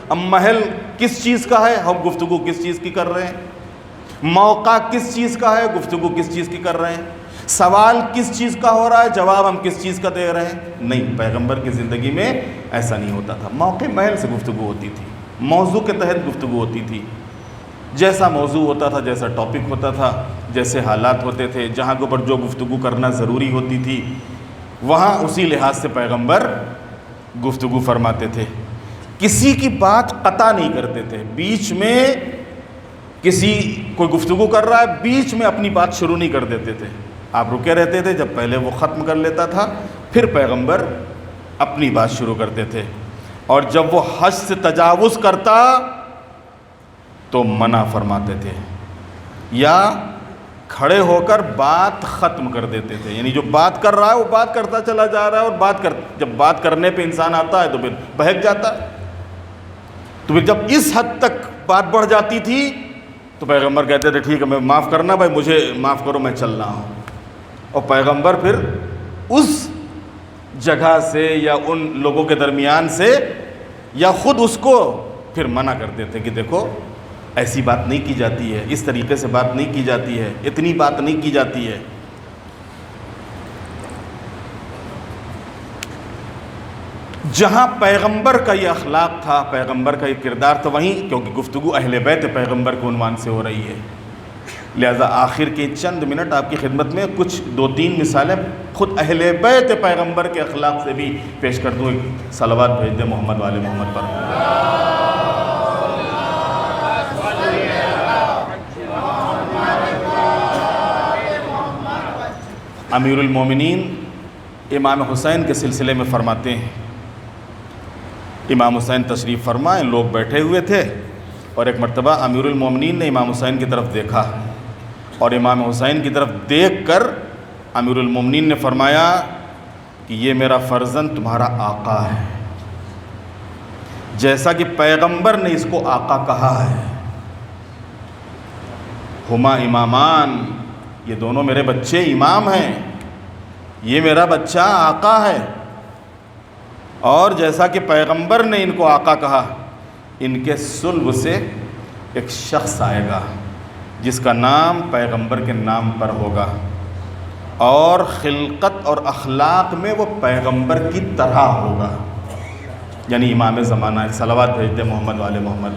اب محل کس چیز کا ہے، ہم گفتگو کس چیز کی کر رہے ہیں، موقع کس چیز کا ہے، گفتگو کس چیز کی کر رہے ہیں، سوال کس چیز کا ہو رہا ہے، جواب ہم کس چیز کا دے رہے ہیں۔ نہیں، پیغمبر کی زندگی میں ایسا نہیں ہوتا تھا، موقع محل سے گفتگو ہوتی تھی، موضوع کے تحت گفتگو ہوتی تھی، جیسا موضوع ہوتا تھا، جیسا ٹاپک ہوتا تھا، جیسے حالات ہوتے تھے، جہاں کے اوپر جو گفتگو کرنا ضروری ہوتی تھی وہاں اسی لحاظ سے پیغمبر گفتگو فرماتے تھے۔ کسی کی بات قطع نہیں کرتے تھے، بیچ میں کوئی گفتگو کر رہا ہے، بیچ میں اپنی بات شروع نہیں کر دیتے تھے، آپ رکے رہتے تھے، جب پہلے وہ ختم کر لیتا تھا پھر پیغمبر اپنی بات شروع کرتے تھے، اور جب وہ حد سے تجاوز کرتا تو منع فرماتے تھے یا کھڑے ہو کر بات ختم کر دیتے تھے۔ یعنی جو بات کر رہا ہے وہ بات کرتا چلا جا رہا ہے، اور جب بات کرنے پہ انسان آتا ہے تو پھر بہک جاتا ہے، تو پھر جب اس حد تک بات بڑھ جاتی تھی تو پیغمبر کہتے تھے ٹھیک ہے، میں معاف کرنا بھائی، مجھے معاف کرو، میں چل رہا ہوں، اور پیغمبر پھر اس جگہ سے یا ان لوگوں کے درمیان سے یا خود اس کو پھر منع کرتے تھے کہ دیکھو ایسی بات نہیں کی جاتی ہے، اس طریقے سے بات نہیں کی جاتی ہے، اتنی بات نہیں کی جاتی ہے۔ جہاں پیغمبر کا یہ اخلاق تھا، پیغمبر کا یہ کردار تھا، وہیں کیونکہ گفتگو اہل بیت پیغمبر کے عنوان سے ہو رہی ہے، لہذا آخر کے چند منٹ آپ کی خدمت میں کچھ 2-3 مثالیں خود اہل بیت پیغمبر کے اخلاق سے بھی پیش کر دوں. صلوات بھیج دیں محمد والے محمد پر. امیر المومنین امام حسین کے سلسلے میں فرماتے ہیں، امام حسین تشریف فرمائے، لوگ بیٹھے ہوئے تھے اور ایک مرتبہ امیر المومنین نے امام حسین کی طرف دیکھا اور امام حسین کی طرف دیکھ کر امیر المومنین نے فرمایا کہ یہ میرا فرزند تمہارا آقا ہے، جیسا کہ پیغمبر نے اس کو آقا کہا ہے. ہما امامان، یہ دونوں میرے بچے امام ہیں، یہ میرا بچہ آقا ہے. اور جیسا کہ پیغمبر نے ان کو آقا کہا، ان کے صلب سے ایک شخص آئے گا جس کا نام پیغمبر کے نام پر ہوگا اور خلقت اور اخلاق میں وہ پیغمبر کی طرح ہوگا، یعنی امام زمانہ. صلوات بھیجتے محمد والے محمد.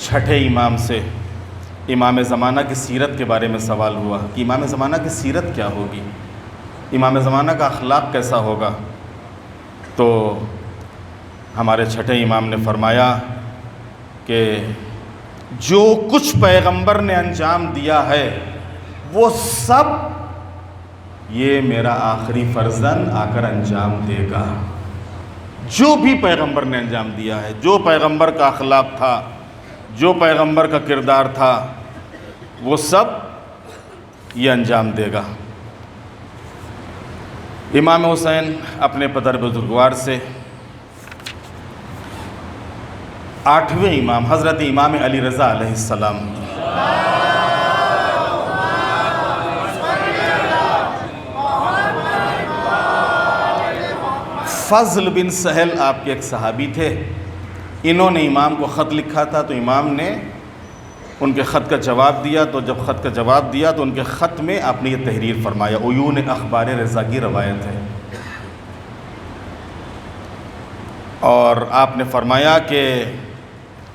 چھٹے امام سے امام زمانہ کی سیرت کے بارے میں سوال ہوا کہ امام زمانہ کی سیرت کیا ہوگی، امام زمانہ کا اخلاق کیسا ہوگا. تو ہمارے چھٹے امام نے فرمایا کہ جو کچھ پیغمبر نے انجام دیا ہے وہ سب یہ میرا آخری فرزند آ کر انجام دے گا. جو بھی پیغمبر نے انجام دیا ہے، جو پیغمبر کا اخلاق تھا، جو پیغمبر کا کردار تھا، وہ سب یہ انجام دے گا. امام حسین اپنے پدر بزرگوار سے 8ویں امام حضرت امام علی رضا علیہ السلام فضل بن سہل آپ کے ایک صحابی تھے. انہوں نے امام کو خط لکھا تھا تو امام نے ان کے خط کا جواب دیا. تو جب خط کا جواب دیا تو ان کے خط میں آپ نے یہ تحریر فرمایا. عیون اخبار رضا کی روایت ہے. اور آپ نے فرمایا کہ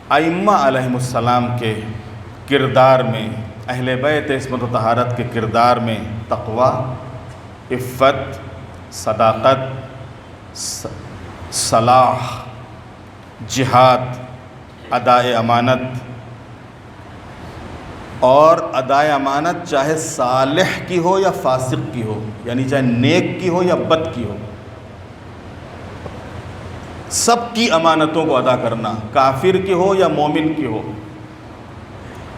ائمہ علیہم السلام کے کردار میں، اہل بیت عصمت و طہارت کے کردار میں تقوی، عفت، صداقت، صلاح، جہاد، ادائے امانت، اور ادائے امانت چاہے صالح کی ہو یا فاسق کی ہو، یعنی چاہے نیک کی ہو یا بد کی ہو، سب کی امانتوں کو ادا کرنا، کافر کی ہو یا مومن کی ہو.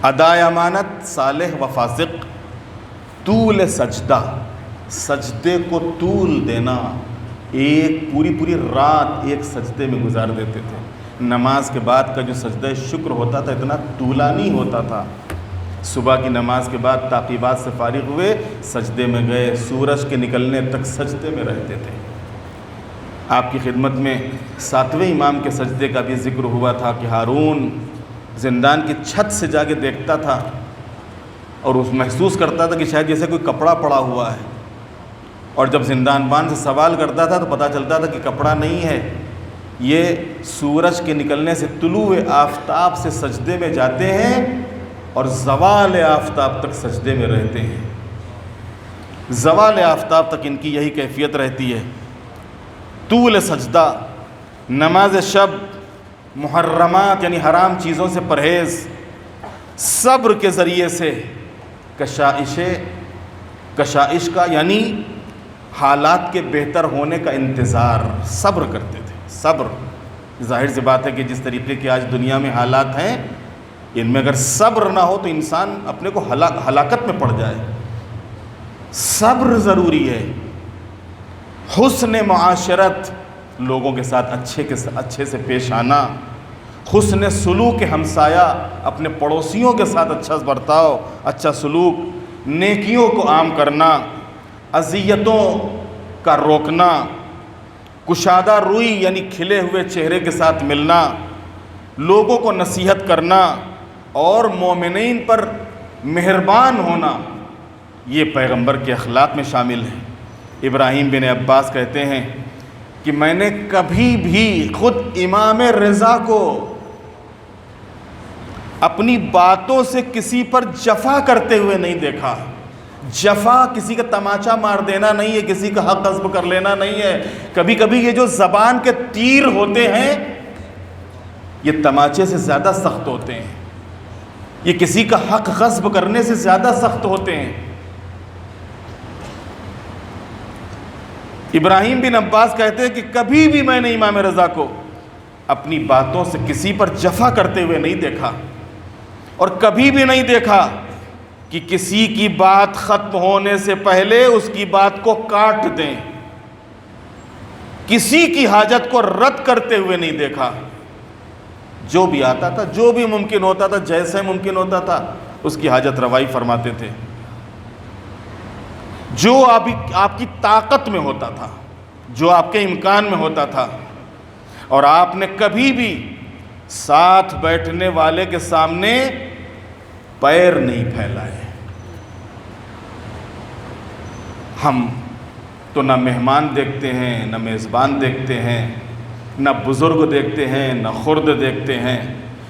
ادائے امانت صالح و فاسق. طول سجدہ، سجدے کو طول دینا، ایک پوری رات ایک سجدے میں گزار دیتے تھے. نماز کے بعد کا جو سجدہ شکر ہوتا تھا اتنا طولانی ہوتا تھا. صبح کی نماز کے بعد تعقیبات سے فارغ ہوئے، سجدے میں گئے، سورج کے نکلنے تک سجدے میں رہتے تھے. آپ کی خدمت میں 7ویں امام کے سجدے کا بھی ذکر ہوا تھا کہ ہارون زندان کی چھت سے جا کے دیکھتا تھا اور اس محسوس کرتا تھا کہ شاید جیسے کوئی کپڑا پڑا ہوا ہے، اور جب زندان بان سے سوال کرتا تھا تو پتہ چلتا تھا کہ کپڑا نہیں ہے، یہ سورج کے نکلنے سے طلوع آفتاب سے سجدے میں جاتے ہیں اور زوال آفتاب تک سجدے میں رہتے ہیں. زوال آفتاب تک ان کی یہی کیفیت رہتی ہے. طول سجدہ، نماز شب، محرمات یعنی حرام چیزوں سے پرہیز، صبر کے ذریعے سے کشائش کا یعنی حالات کے بہتر ہونے کا انتظار، صبر کرتے تھے. صبر، ظاہر سی بات ہے کہ جس طریقے کے آج دنیا میں حالات ہیں، ان میں اگر صبر نہ ہو تو انسان اپنے کو ہلاکت میں پڑ جائے. صبر ضروری ہے. حسن معاشرت، لوگوں کے ساتھ اچھے سے پیش آنا، حسن سلوک ہمسایہ، اپنے پڑوسیوں کے ساتھ اچھا برتاؤ، اچھا سلوک، نیکیوں کو عام کرنا، اذیتوں کا روکنا، کشادہ روئی یعنی کھلے ہوئے چہرے کے ساتھ ملنا، لوگوں کو نصیحت کرنا اور مومنین پر مہربان ہونا، یہ پیغمبر کے اخلاق میں شامل ہے. ابراہیم بن عباس کہتے ہیں کہ میں نے کبھی بھی خود امام رضا کو اپنی باتوں سے کسی پر جفا کرتے ہوئے نہیں دیکھا۔ جفا کسی کا تماچا مار دینا نہیں ہے، کسی کا حق غصب کر لینا نہیں ہے۔ کبھی کبھی یہ جو زبان کے تیر ہوتے ہیں یہ تماچے سے زیادہ سخت ہوتے ہیں، یہ کسی کا حق غصب کرنے سے زیادہ سخت ہوتے ہیں۔ ابراہیم بن عباس کہتے ہیں کہ کبھی بھی میں نے امام رضا کو اپنی باتوں سے کسی پر جفا کرتے ہوئے نہیں دیکھا، اور کبھی بھی نہیں دیکھا کہ کسی کی بات ختم ہونے سے پہلے اس کی بات کو کاٹ دیں، کسی کی حاجت کو رد کرتے ہوئے نہیں دیکھا۔ جو بھی آتا تھا، جو بھی ممکن ہوتا تھا، جیسے ممکن ہوتا تھا اس کی حاجت روائی فرماتے تھے، جو آپ کی طاقت میں ہوتا تھا، جو آپ کے امکان میں ہوتا تھا۔ اور آپ نے کبھی بھی ساتھ بیٹھنے والے کے سامنے پیر نہیں پھیلائے۔ ہم تو نہ مہمان دیکھتے ہیں، نہ میزبان دیکھتے ہیں، نہ بزرگ دیکھتے ہیں، نہ خرد دیکھتے ہیں،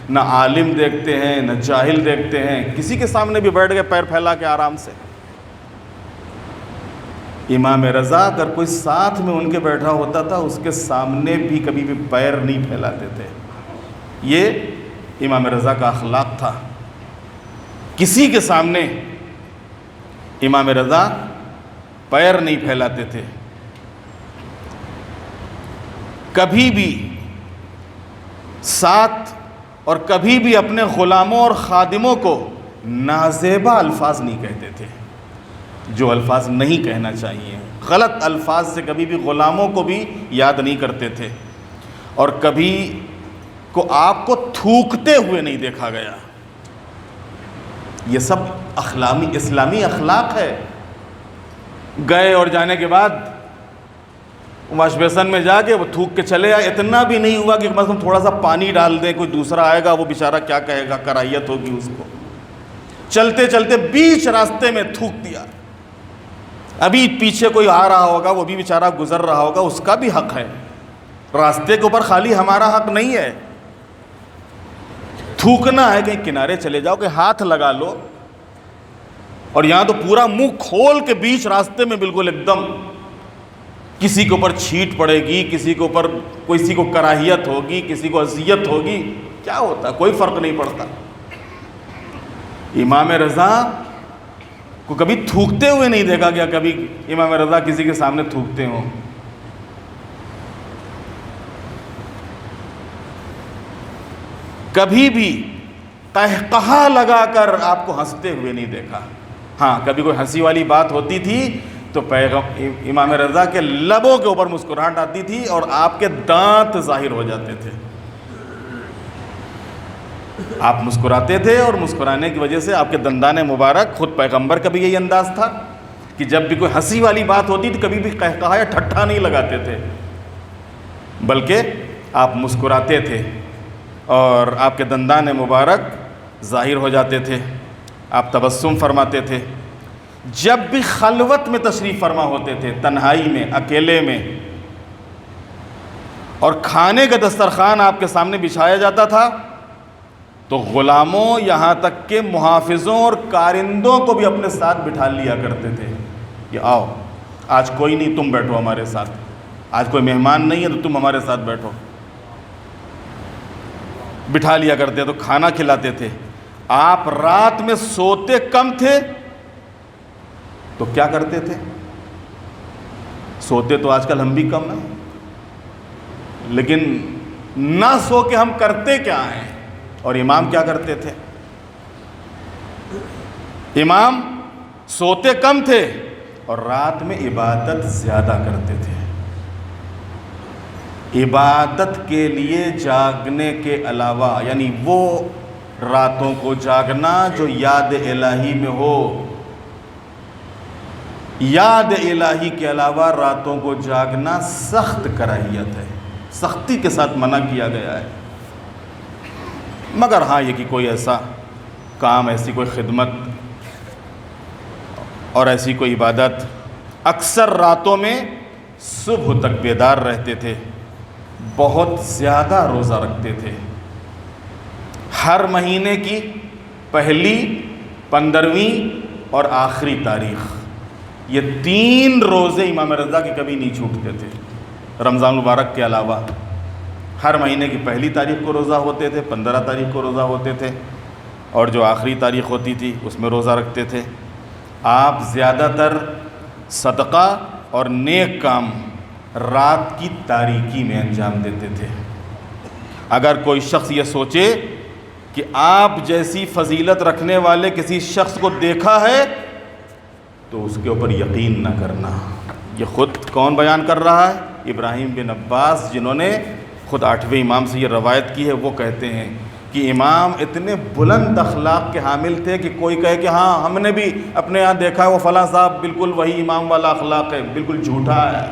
نہ عالم دیکھتے ہیں، نہ جاہل دیکھتے ہیں، کسی کے سامنے بھی بیٹھ گئے پیر پھیلا کے آرام سے۔ امام رضا اگر کوئی ساتھ میں ان کے بیٹھا ہوتا تھا اس کے سامنے بھی کبھی بھی پیر نہیں پھیلاتے تھے۔ یہ امام رضا کا اخلاق تھا۔ کسی کے سامنے امام رضا پیر نہیں پھیلاتے تھے۔ کبھی بھی ساتھ اور کبھی بھی اپنے غلاموں اور خادموں کو نازیبا الفاظ نہیں کہتے تھے، جو الفاظ نہیں کہنا چاہیے۔ غلط الفاظ سے کبھی بھی غلاموں کو بھی یاد نہیں کرتے تھے، اور کبھی کو آپ کو تھوکتے ہوئے نہیں دیکھا گیا۔ یہ سب اسلامی اخلاق ہے۔ گئے اور جانے کے بعد واش بیسن میں جا کے وہ تھوک کے چلے آئے، اتنا بھی نہیں ہوا کہ مثلا تھوڑا سا پانی ڈال دیں، کوئی دوسرا آئے گا وہ بیچارہ کیا کہے گا، کراہیت ہوگی اس کو۔ چلتے چلتے بیچ راستے میں تھوک دیا۔ ابھی پیچھے کوئی آ رہا ہوگا، وہ بھی بیچارہ گزر رہا ہوگا، اس کا بھی حق ہے۔ راستے کے اوپر خالی ہمارا حق نہیں ہے۔ تھوکنا ہے کہیں کنارے چلے جاؤ کہ ہاتھ لگا لو، اور یہاں تو پورا منہ کھول کے بیچ راستے میں بالکل ایک دم کسی کے اوپر چھیٹ پڑے گی، کسی کے اوپر کسی کو کراہیت ہوگی، کسی کو اذیت ہوگی، کیا ہوتا؟ کوئی فرق نہیں پڑتا۔ امام رضا کو کبھی تھوکتے ہوئے نہیں دیکھا گیا، کبھی امام رضا کسی کے سامنے تھوکتے ہوں۔ کبھی بھی قہقہا لگا کر آپ کو ہنستے ہوئے نہیں دیکھا۔ ہاں کبھی کوئی ہنسی والی بات ہوتی تھی تو امام رضا کے لبوں کے اوپر مسکراہٹ آتی تھی اور آپ کے دانت ظاہر ہو جاتے تھے۔ آپ مسکراتے تھے اور مسکرانے کی وجہ سے آپ کے دندان مبارک، خود پیغمبر کا بھی یہی انداز تھا کہ جب بھی کوئی ہنسی والی بات ہوتی تھی کبھی بھی قہقہا یا ٹھٹھا نہیں لگاتے تھے، بلکہ آپ مسکراتے تھے اور آپ کے دندان مبارک ظاہر ہو جاتے تھے، آپ تبسم فرماتے تھے۔ جب بھی خلوت میں تشریف فرما ہوتے تھے، تنہائی میں، اکیلے میں، اور کھانے کا دسترخوان آپ کے سامنے بچھایا جاتا تھا تو غلاموں یہاں تک کہ محافظوں اور کارندوں کو بھی اپنے ساتھ بٹھا لیا کرتے تھے کہ آؤ آج کوئی نہیں، تم بیٹھو ہمارے ساتھ، آج کوئی مہمان نہیں ہے تو تم ہمارے ساتھ بیٹھو۔ بٹھا لیا کرتے تو کھانا کھلاتے تھے۔ آپ رات میں سوتے کم تھے تو کیا کرتے تھے؟ سوتے تو آج کل ہم بھی کم ہیں، لیکن نہ سو کے ہم کرتے کیا ہیں؟ اور امام کیا کرتے تھے؟ امام سوتے کم تھے اور رات میں عبادت زیادہ کرتے تھے۔ عبادت کے لیے جاگنے کے علاوہ، یعنی وہ راتوں کو جاگنا جو یاد الہی میں ہو، یاد الہی کے علاوہ راتوں کو جاگنا سخت کراہیت ہے، سختی کے ساتھ منع کیا گیا ہے۔ مگر ہاں یہ کہ کوئی ایسا کام، ایسی کوئی خدمت اور ایسی کوئی عبادت اکثر راتوں میں صبح تک بیدار رہتے تھے، بہت زیادہ روزہ رکھتے تھے۔ ہر مہینے کی پہلی، 15ویں اور آخری تاریخ، یہ 3 روزے امام رضا کے کبھی نہیں چھوٹتے تھے، رمضان مبارک کے علاوہ۔ ہر مہینے کی پہلی تاریخ کو روزہ ہوتے تھے، 15 تاریخ کو روزہ ہوتے تھے، اور جو آخری تاریخ ہوتی تھی اس میں روزہ رکھتے تھے۔ آپ زیادہ تر صدقہ اور نیک کام رات کی تاریکی میں انجام دیتے تھے۔ اگر کوئی شخص یہ سوچے کہ آپ جیسی فضیلت رکھنے والے کسی شخص کو دیکھا ہے تو اس کے اوپر یقین نہ کرنا۔ یہ خود کون بیان کر رہا ہے؟ ابراہیم بن عباس، جنہوں نے خود 8ویں امام سے یہ روایت کی ہے، وہ کہتے ہیں کہ امام اتنے بلند اخلاق کے حامل تھے کہ کوئی کہے کہ ہاں ہم نے بھی اپنے یہاں دیکھا ہے وہ فلاں صاحب بالکل وہی امام والا اخلاق ہے، بالکل جھوٹا ہے۔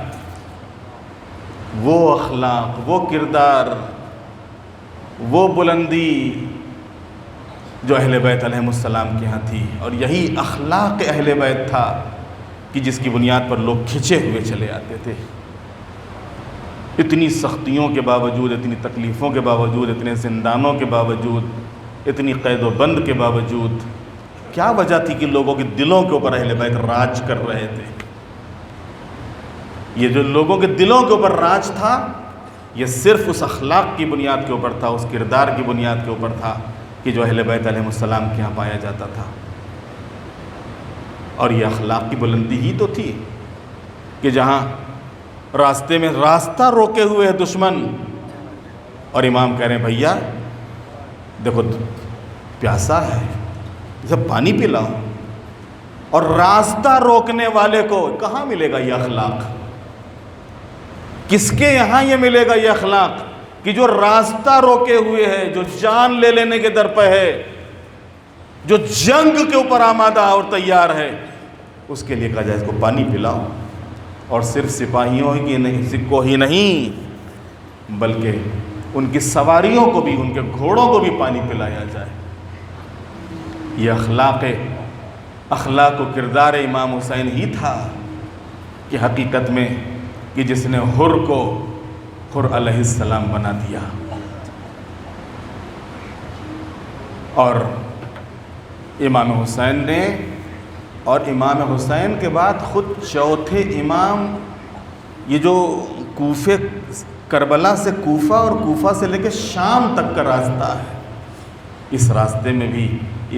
وہ اخلاق، وہ کردار، وہ بلندی جو اہل بیت علیہم السلام کے ہاں تھی، اور یہی اخلاق اہل بیت تھا کہ جس کی بنیاد پر لوگ کھنچے ہوئے چلے آتے تھے۔ اتنی سختیوں کے باوجود، اتنی تکلیفوں کے باوجود، اتنے زندانوں کے باوجود، اتنی قید و بند کے باوجود، کیا وجہ تھی کہ لوگوں کے دلوں کے اوپر اہل بیت راج کر رہے تھے؟ یہ جو لوگوں کے دلوں کے اوپر راج تھا، یہ صرف اس اخلاق کی بنیاد کے اوپر تھا، اس کردار کی بنیاد کے اوپر تھا کہ جو اہل بیت علیہ السلام کے یہاں پایا جاتا تھا۔ اور یہ اخلاق کی بلندی ہی تو تھی کہ جہاں راستے میں راستہ روکے ہوئے ہے دشمن، اور امام کہہ رہے ہیں بھیا دیکھو پیاسا ہے، اسے پانی پلاؤ، اور راستہ روکنے والے کو کہاں ملے گا یہ اخلاق؟ کس کے یہاں یہ ملے گا یہ اخلاق کہ جو راستہ روکے ہوئے ہے، جو جان لے لینے کے در پہ ہے، جو جنگ کے اوپر آمادہ اور تیار ہے، اس کے لیے کہا جائے اس کو پانی پلاؤ، اور صرف سپاہیوں کو ہی نہیں بلکہ ان کی سواریوں کو بھی، ان کے گھوڑوں کو بھی پانی پلایا جائے۔ یہ اخلاق و کردار امام حسین ہی تھا کہ حقیقت میں کہ جس نے حر کو حر علیہ السلام بنا دیا۔ اور امام حسین نے، اور امام حسین کے بعد خود چوتھے امام، یہ جو کوفے، کربلا سے کوفہ اور کوفہ سے لے کے شام تک کا راستہ ہے، اس راستے میں بھی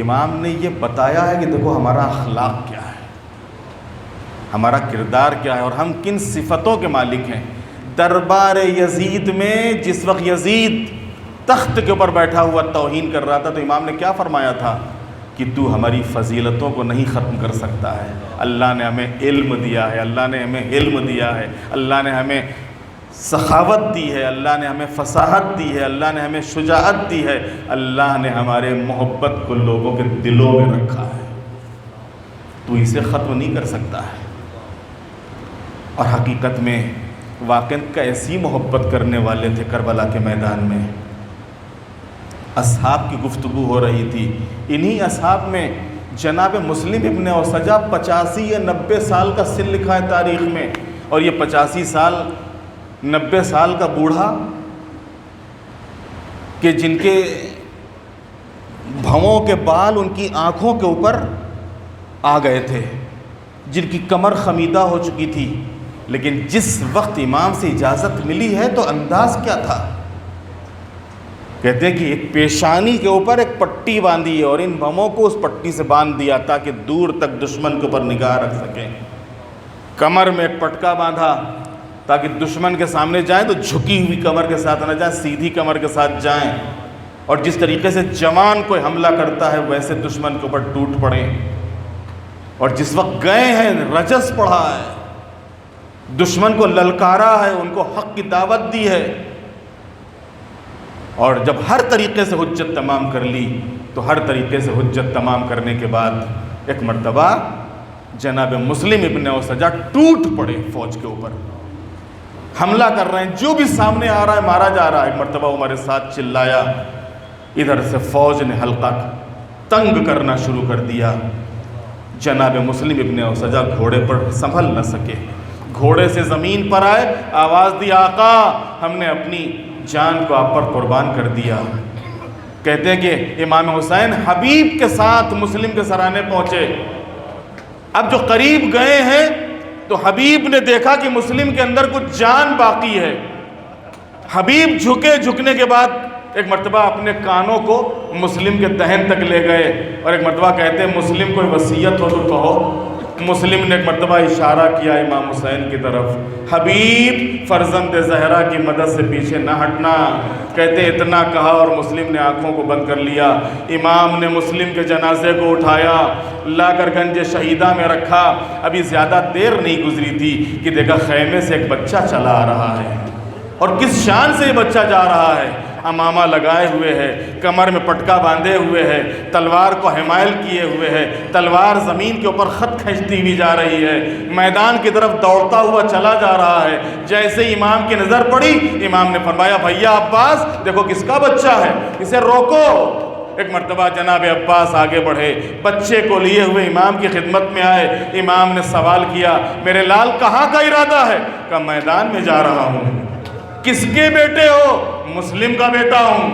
امام نے یہ بتایا ہے کہ دیکھو ہمارا اخلاق کیا ہے، ہمارا کردار کیا ہے، اور ہم کن صفتوں کے مالک ہیں۔ دربار یزید میں جس وقت یزید تخت کے اوپر بیٹھا ہوا توہین کر رہا تھا تو امام نے کیا فرمایا تھا کہ تو ہماری فضیلتوں کو نہیں ختم کر سکتا ہے۔ اللہ نے ہمیں علم دیا ہے، اللہ نے ہمیں علم دیا ہے، اللہ نے ہمیں سخاوت دی ہے، اللہ نے ہمیں فصاحت دی ہے، اللہ نے ہمیں شجاعت دی ہے، اللہ نے ہمارے محبت کو لوگوں کے دلوں میں رکھا ہے، تو اسے ختم نہیں کر سکتا ہے۔ اور حقیقت میں واقعاً کیسی محبت کرنے والے تھے کربلا کے میدان میں۔ اصحاب کی گفتگو ہو رہی تھی، انہی اصحاب میں جناب مسلم ابن اوسجہ 85 یا 90 سال کا سن لکھا ہے تاریخ میں، اور یہ 85 سال 90 سال کا بوڑھا کہ جن کے بھووں کے بال ان کی آنکھوں کے اوپر آ گئے تھے، جن کی کمر خمیدہ ہو چکی تھی، لیکن جس وقت امام سے اجازت ملی ہے تو انداز کیا تھا؟ کہتے ہیں کہ ایک پیشانی کے اوپر ایک پٹی باندھی ہے اور ان بموں کو اس پٹی سے باندھ دیا تاکہ دور تک دشمن کے اوپر نگاہ رکھ سکیں۔ کمر میں ایک پٹکا باندھا تاکہ دشمن کے سامنے جائیں تو جھکی ہوئی کمر کے ساتھ نہ جائیں، سیدھی کمر کے ساتھ جائیں، اور جس طریقے سے جوان کوئی حملہ کرتا ہے ویسے دشمن کے اوپر ٹوٹ پڑیں۔ اور جس وقت گئے ہیں رجس پڑھا ہے، دشمن کو للکارا ہے، ان کو حق کی دعوت دی ہے، اور جب ہر طریقے سے حجت تمام کر لی تو ہر طریقے سے حجت تمام کرنے کے بعد ایک مرتبہ جناب مسلم ابن اوسجہ ٹوٹ پڑے، فوج کے اوپر حملہ کر رہے ہیں، جو بھی سامنے آ رہا ہے مارا جا رہا ہے۔ ایک مرتبہ عمر سعد چلایا، ادھر سے فوج نے حلقہ تنگ کرنا شروع کر دیا، جناب مسلم ابن اوسجہ گھوڑے پر سنبھل نہ سکے، گھوڑے سے زمین پر آئے، آواز دی آقا ہم نے اپنی جان کو آپ پر قربان کر دیا۔ کہتے ہیں کہ امام حسین حبیب کے ساتھ مسلم کے سرانے پہنچے۔ اب جو قریب گئے ہیں تو حبیب نے دیکھا کہ مسلم کے اندر کچھ جان باقی ہے۔ حبیب جھکنے کے بعد ایک مرتبہ اپنے کانوں کو مسلم کے دہن تک لے گئے اور ایک مرتبہ کہتے ہیں مسلم کوئی وصیت ہو تو کہو۔ مسلم نے ایک مرتبہ اشارہ کیا امام حسین کی طرف، حبیب فرزند زہرا کی مدد سے پیچھے نہ ہٹنا۔ کہتے اتنا کہا اور مسلم نے آنکھوں کو بند کر لیا۔ امام نے مسلم کے جنازے کو اٹھایا، لا کر گنج شہیدہ میں رکھا۔ ابھی زیادہ دیر نہیں گزری تھی کہ دیکھا خیمے سے ایک بچہ چلا آ رہا ہے، اور کس شان سے یہ بچہ جا رہا ہے، امامہ لگائے ہوئے ہے، کمر میں پٹکا باندھے ہوئے ہے، تلوار کو حمائل کیے ہوئے ہے، تلوار زمین کے اوپر خط کھینچتی ہوئی جا رہی ہے، میدان کی طرف دوڑتا ہوا چلا جا رہا ہے۔ جیسے امام کی نظر پڑی، امام نے فرمایا بھیا عباس دیکھو کس کا بچہ ہے، اسے روکو۔ ایک مرتبہ جناب عباس آگے بڑھے، بچے کو لیے ہوئے امام کی خدمت میں آئے۔ امام نے سوال کیا میرے لال کہاں کا ارادہ ہے؟ کہا میدان میں جا رہا ہوں۔ کس کے بیٹے ہو؟ مسلم کا بیٹا ہوں۔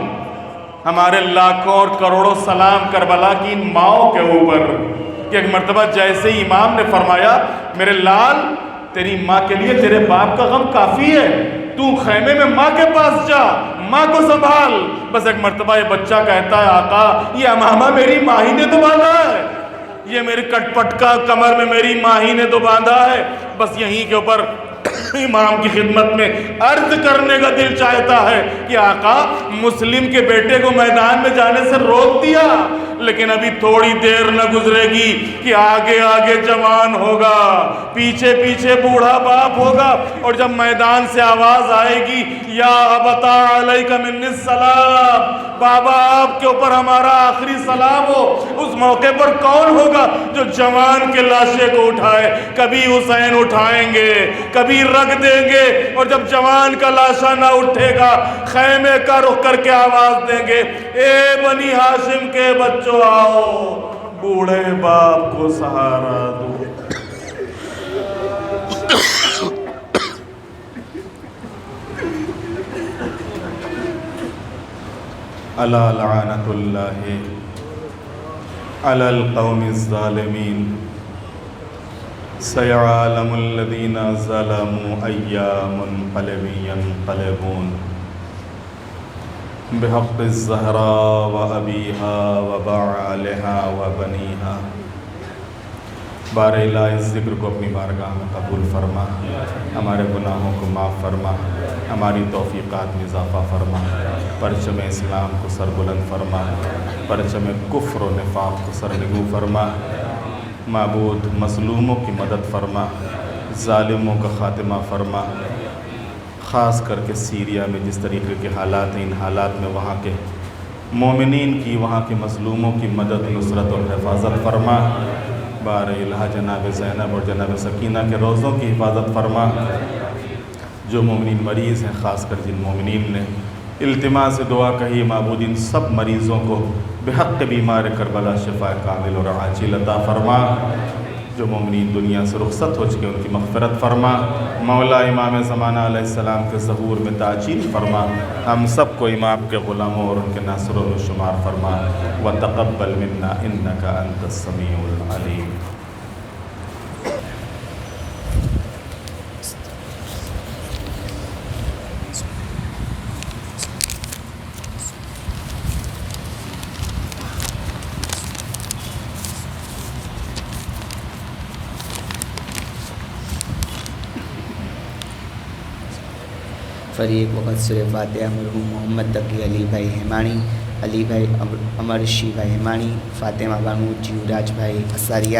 ہمارے لاکھوں اور کروڑوں سلام کربلا کی ان ماؤں کے اوپر کہ ایک مرتبہ جیسے ہی امام نے فرمایا میرے لال تیری ماں کے لیے تیرے باپ کا غم کافی ہے، تو خیمے میں ماں کے پاس جا، ماں کو سنبھال۔ بس ایک مرتبہ یہ بچہ کہتا ہے آقا یہ امامہ میری ماں ہی نے تو باندھا ہے، یہ میری کٹ پٹکا کمر میں میری ماں ہی نے تو باندھا ہے۔ بس یہیں کے اوپر امام کی خدمت میں عرض کرنے کا دل چاہتا ہے کہ آقا مسلم کے بیٹے کو میدان میں جانے سے روک دیا، لیکن ابھی تھوڑی دیر نہ گزرے گی کہ آگے آگے جوان ہوگا، پیچھے پیچھے بوڑھا باپ ہوگا، اور جب میدان سے آواز آئے گی یا ابتا علیک منی السلام، بابا آپ کے اوپر ہمارا آخری سلام ہو، اس موقع پر کون ہوگا جو جوان کے لاشے کو اٹھائے؟ کبھی حسین اٹھائیں گے، کبھی رکھ دیں گے، اور جب جوان کا لاشا نہ اٹھے گا خیمے کا رخ کر کے آواز دیں گے اے بنی ہاشم کے بچوں آؤ، بوڑھے باپ کو سہارا دو۔ الا لعنت اللہ علی القوم الظالمین سیعلم الذین ظلموا ای منقلب ینقلبون بحق الزہراء و ابیہا و بعالہا و بنیہا۔ بار الہ اس ذکر کو اپنی بارگاہ میں قبول فرما، ہمارے گناہوں کو معاف فرما، ہماری توفیقات میں اضافہ فرما، پرچم اسلام کو سربلند فرما، پرچم کفر و نفاق کو سرنگو فرما۔ معبود مظلوموں کی مدد فرما، ظالموں کا خاتمہ فرما، خاص کر کے سیریا میں جس طریقے کے حالات ہیں ان حالات میں وہاں کے مومنین کی، وہاں کے مظلوموں کی مدد نصرت اور حفاظت فرما۔ بار الہ جناب زینب اور جناب سکینہ کے روزوں کی حفاظت فرما۔ جو مومنین مریض ہیں خاص کر جن مومنین نے التماس سے دعا کہی، معبود ان سب مریضوں کو بحق بیمار کربلا شفا کامل اور عاجل عطا فرما۔ جو مومنین دنیا سے رخصت ہو چکے ان کی مغفرت فرما۔ مولا امام زمانہ علیہ السلام کے ظہور میں تعجیل فرما۔ ہم سب کو امام کے غلاموں اور ان کے ناصروں میں شمار فرما۔ وتقبل منا انک انت السمیع العلیم۔ فریق وقت سورہ فاتحہ مرحوم محمد تقی علی بھائی ہیمانی، علی بھائی امرشی بھائی ہیمانی، فاطمہ بانو جیوراج بھائی اساریہ،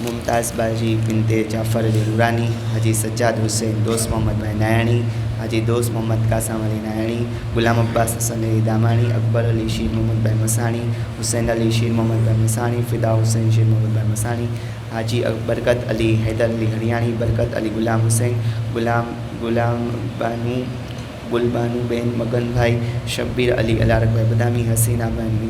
ممتاز باجی بنتے جعفر علی نورانی، حاجی سجاد حسین دوست محمد بھائی نایانی، حاجی دوست محمد قاسم علی نایانی، غلام عباس حسن علی دامانی، اکبر علی شیر محمد بھائی مسانی، حسین علی شیر محمد بھائی مسانی، فدا حسین شیر محمد بھائی مسانی، حاجی برکت علی حیدر علی ہریانی، برکت علی غلام حسین، غلام گل بانو بین مگن بھائی، شبیر علی علارق بھائی بدامی، حسینہ بانی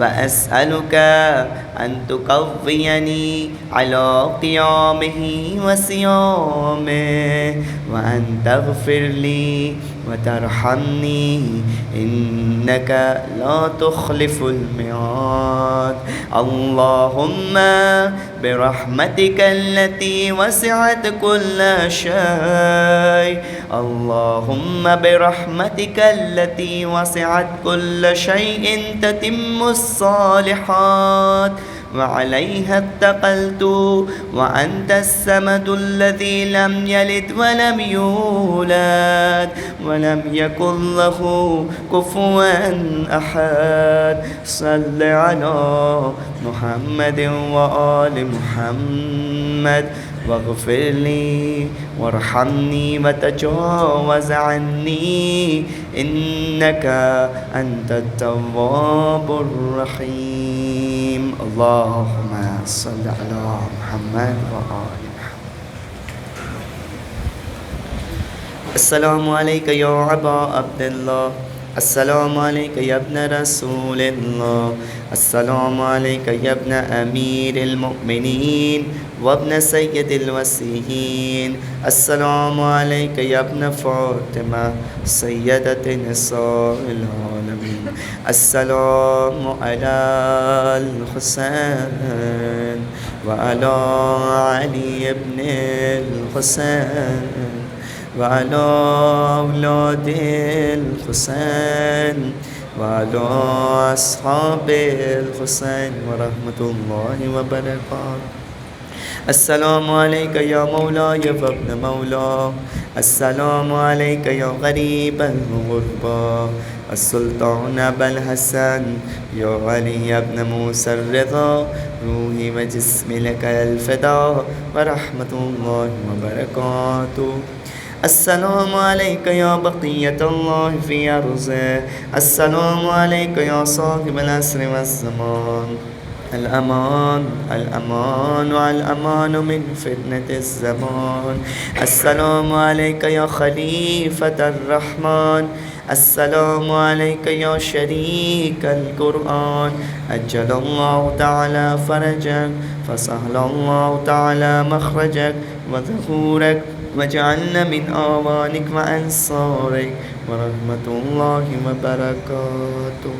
وأسألك أن تقويني على قيامه وصيامه، وأن تغفر لي وترحمني إنك لا تخلف الميعاد. اللهم برحمتك التي وسعت كل شيء، اللهم برحمتك التي وسعت كل شيء تتم الصالحات، وعليها اتقلت، وأنت الصمد الذي لم يلد ولم يولد ولم يكن له كفوا أحد. صل على محمد وآل محمد، واغفر لي وارحمني وتجاوز عني إنك أنت التواب الرحيم. اللهم صل على محمد وآل محمد. السلام عليك يا أبا عبد الله، السلام عليك يا ابن رسول الله، السلام عليك يا ابن أمير المؤمنين وابن سيد الوصيين، السلام عليك يا ابن فاطمة سيدة نساء العالمين، السلام على الحسين وعلى علي بن الحسين وعلى أولاد الحسين وعلى أصحاب الحسين ورحمة الله وبركاته. السلام عليك يا مولاي وابن مولاي، السلام عليك يا غريب الغرباء، السلطان أبا الحسن يا علي بن موسى الرضا، روحي وجسمي لك الفداء ورحمة الله وبركاته. السلام عليك يا بقية الله في أرضه، السلام عليك يا صاحب العصر والزمان، الأمان الأمان الأمان من فتنة الزمان. السلام عليك يا خليفة الرحمن، السلام عليك يا شريك القرآن، أجل الله تعالى فرجك، فسهل الله تعالى مخرجك وظهورك، وجعلنا من آوانك وأنصارك ورحمة الله وبركاته.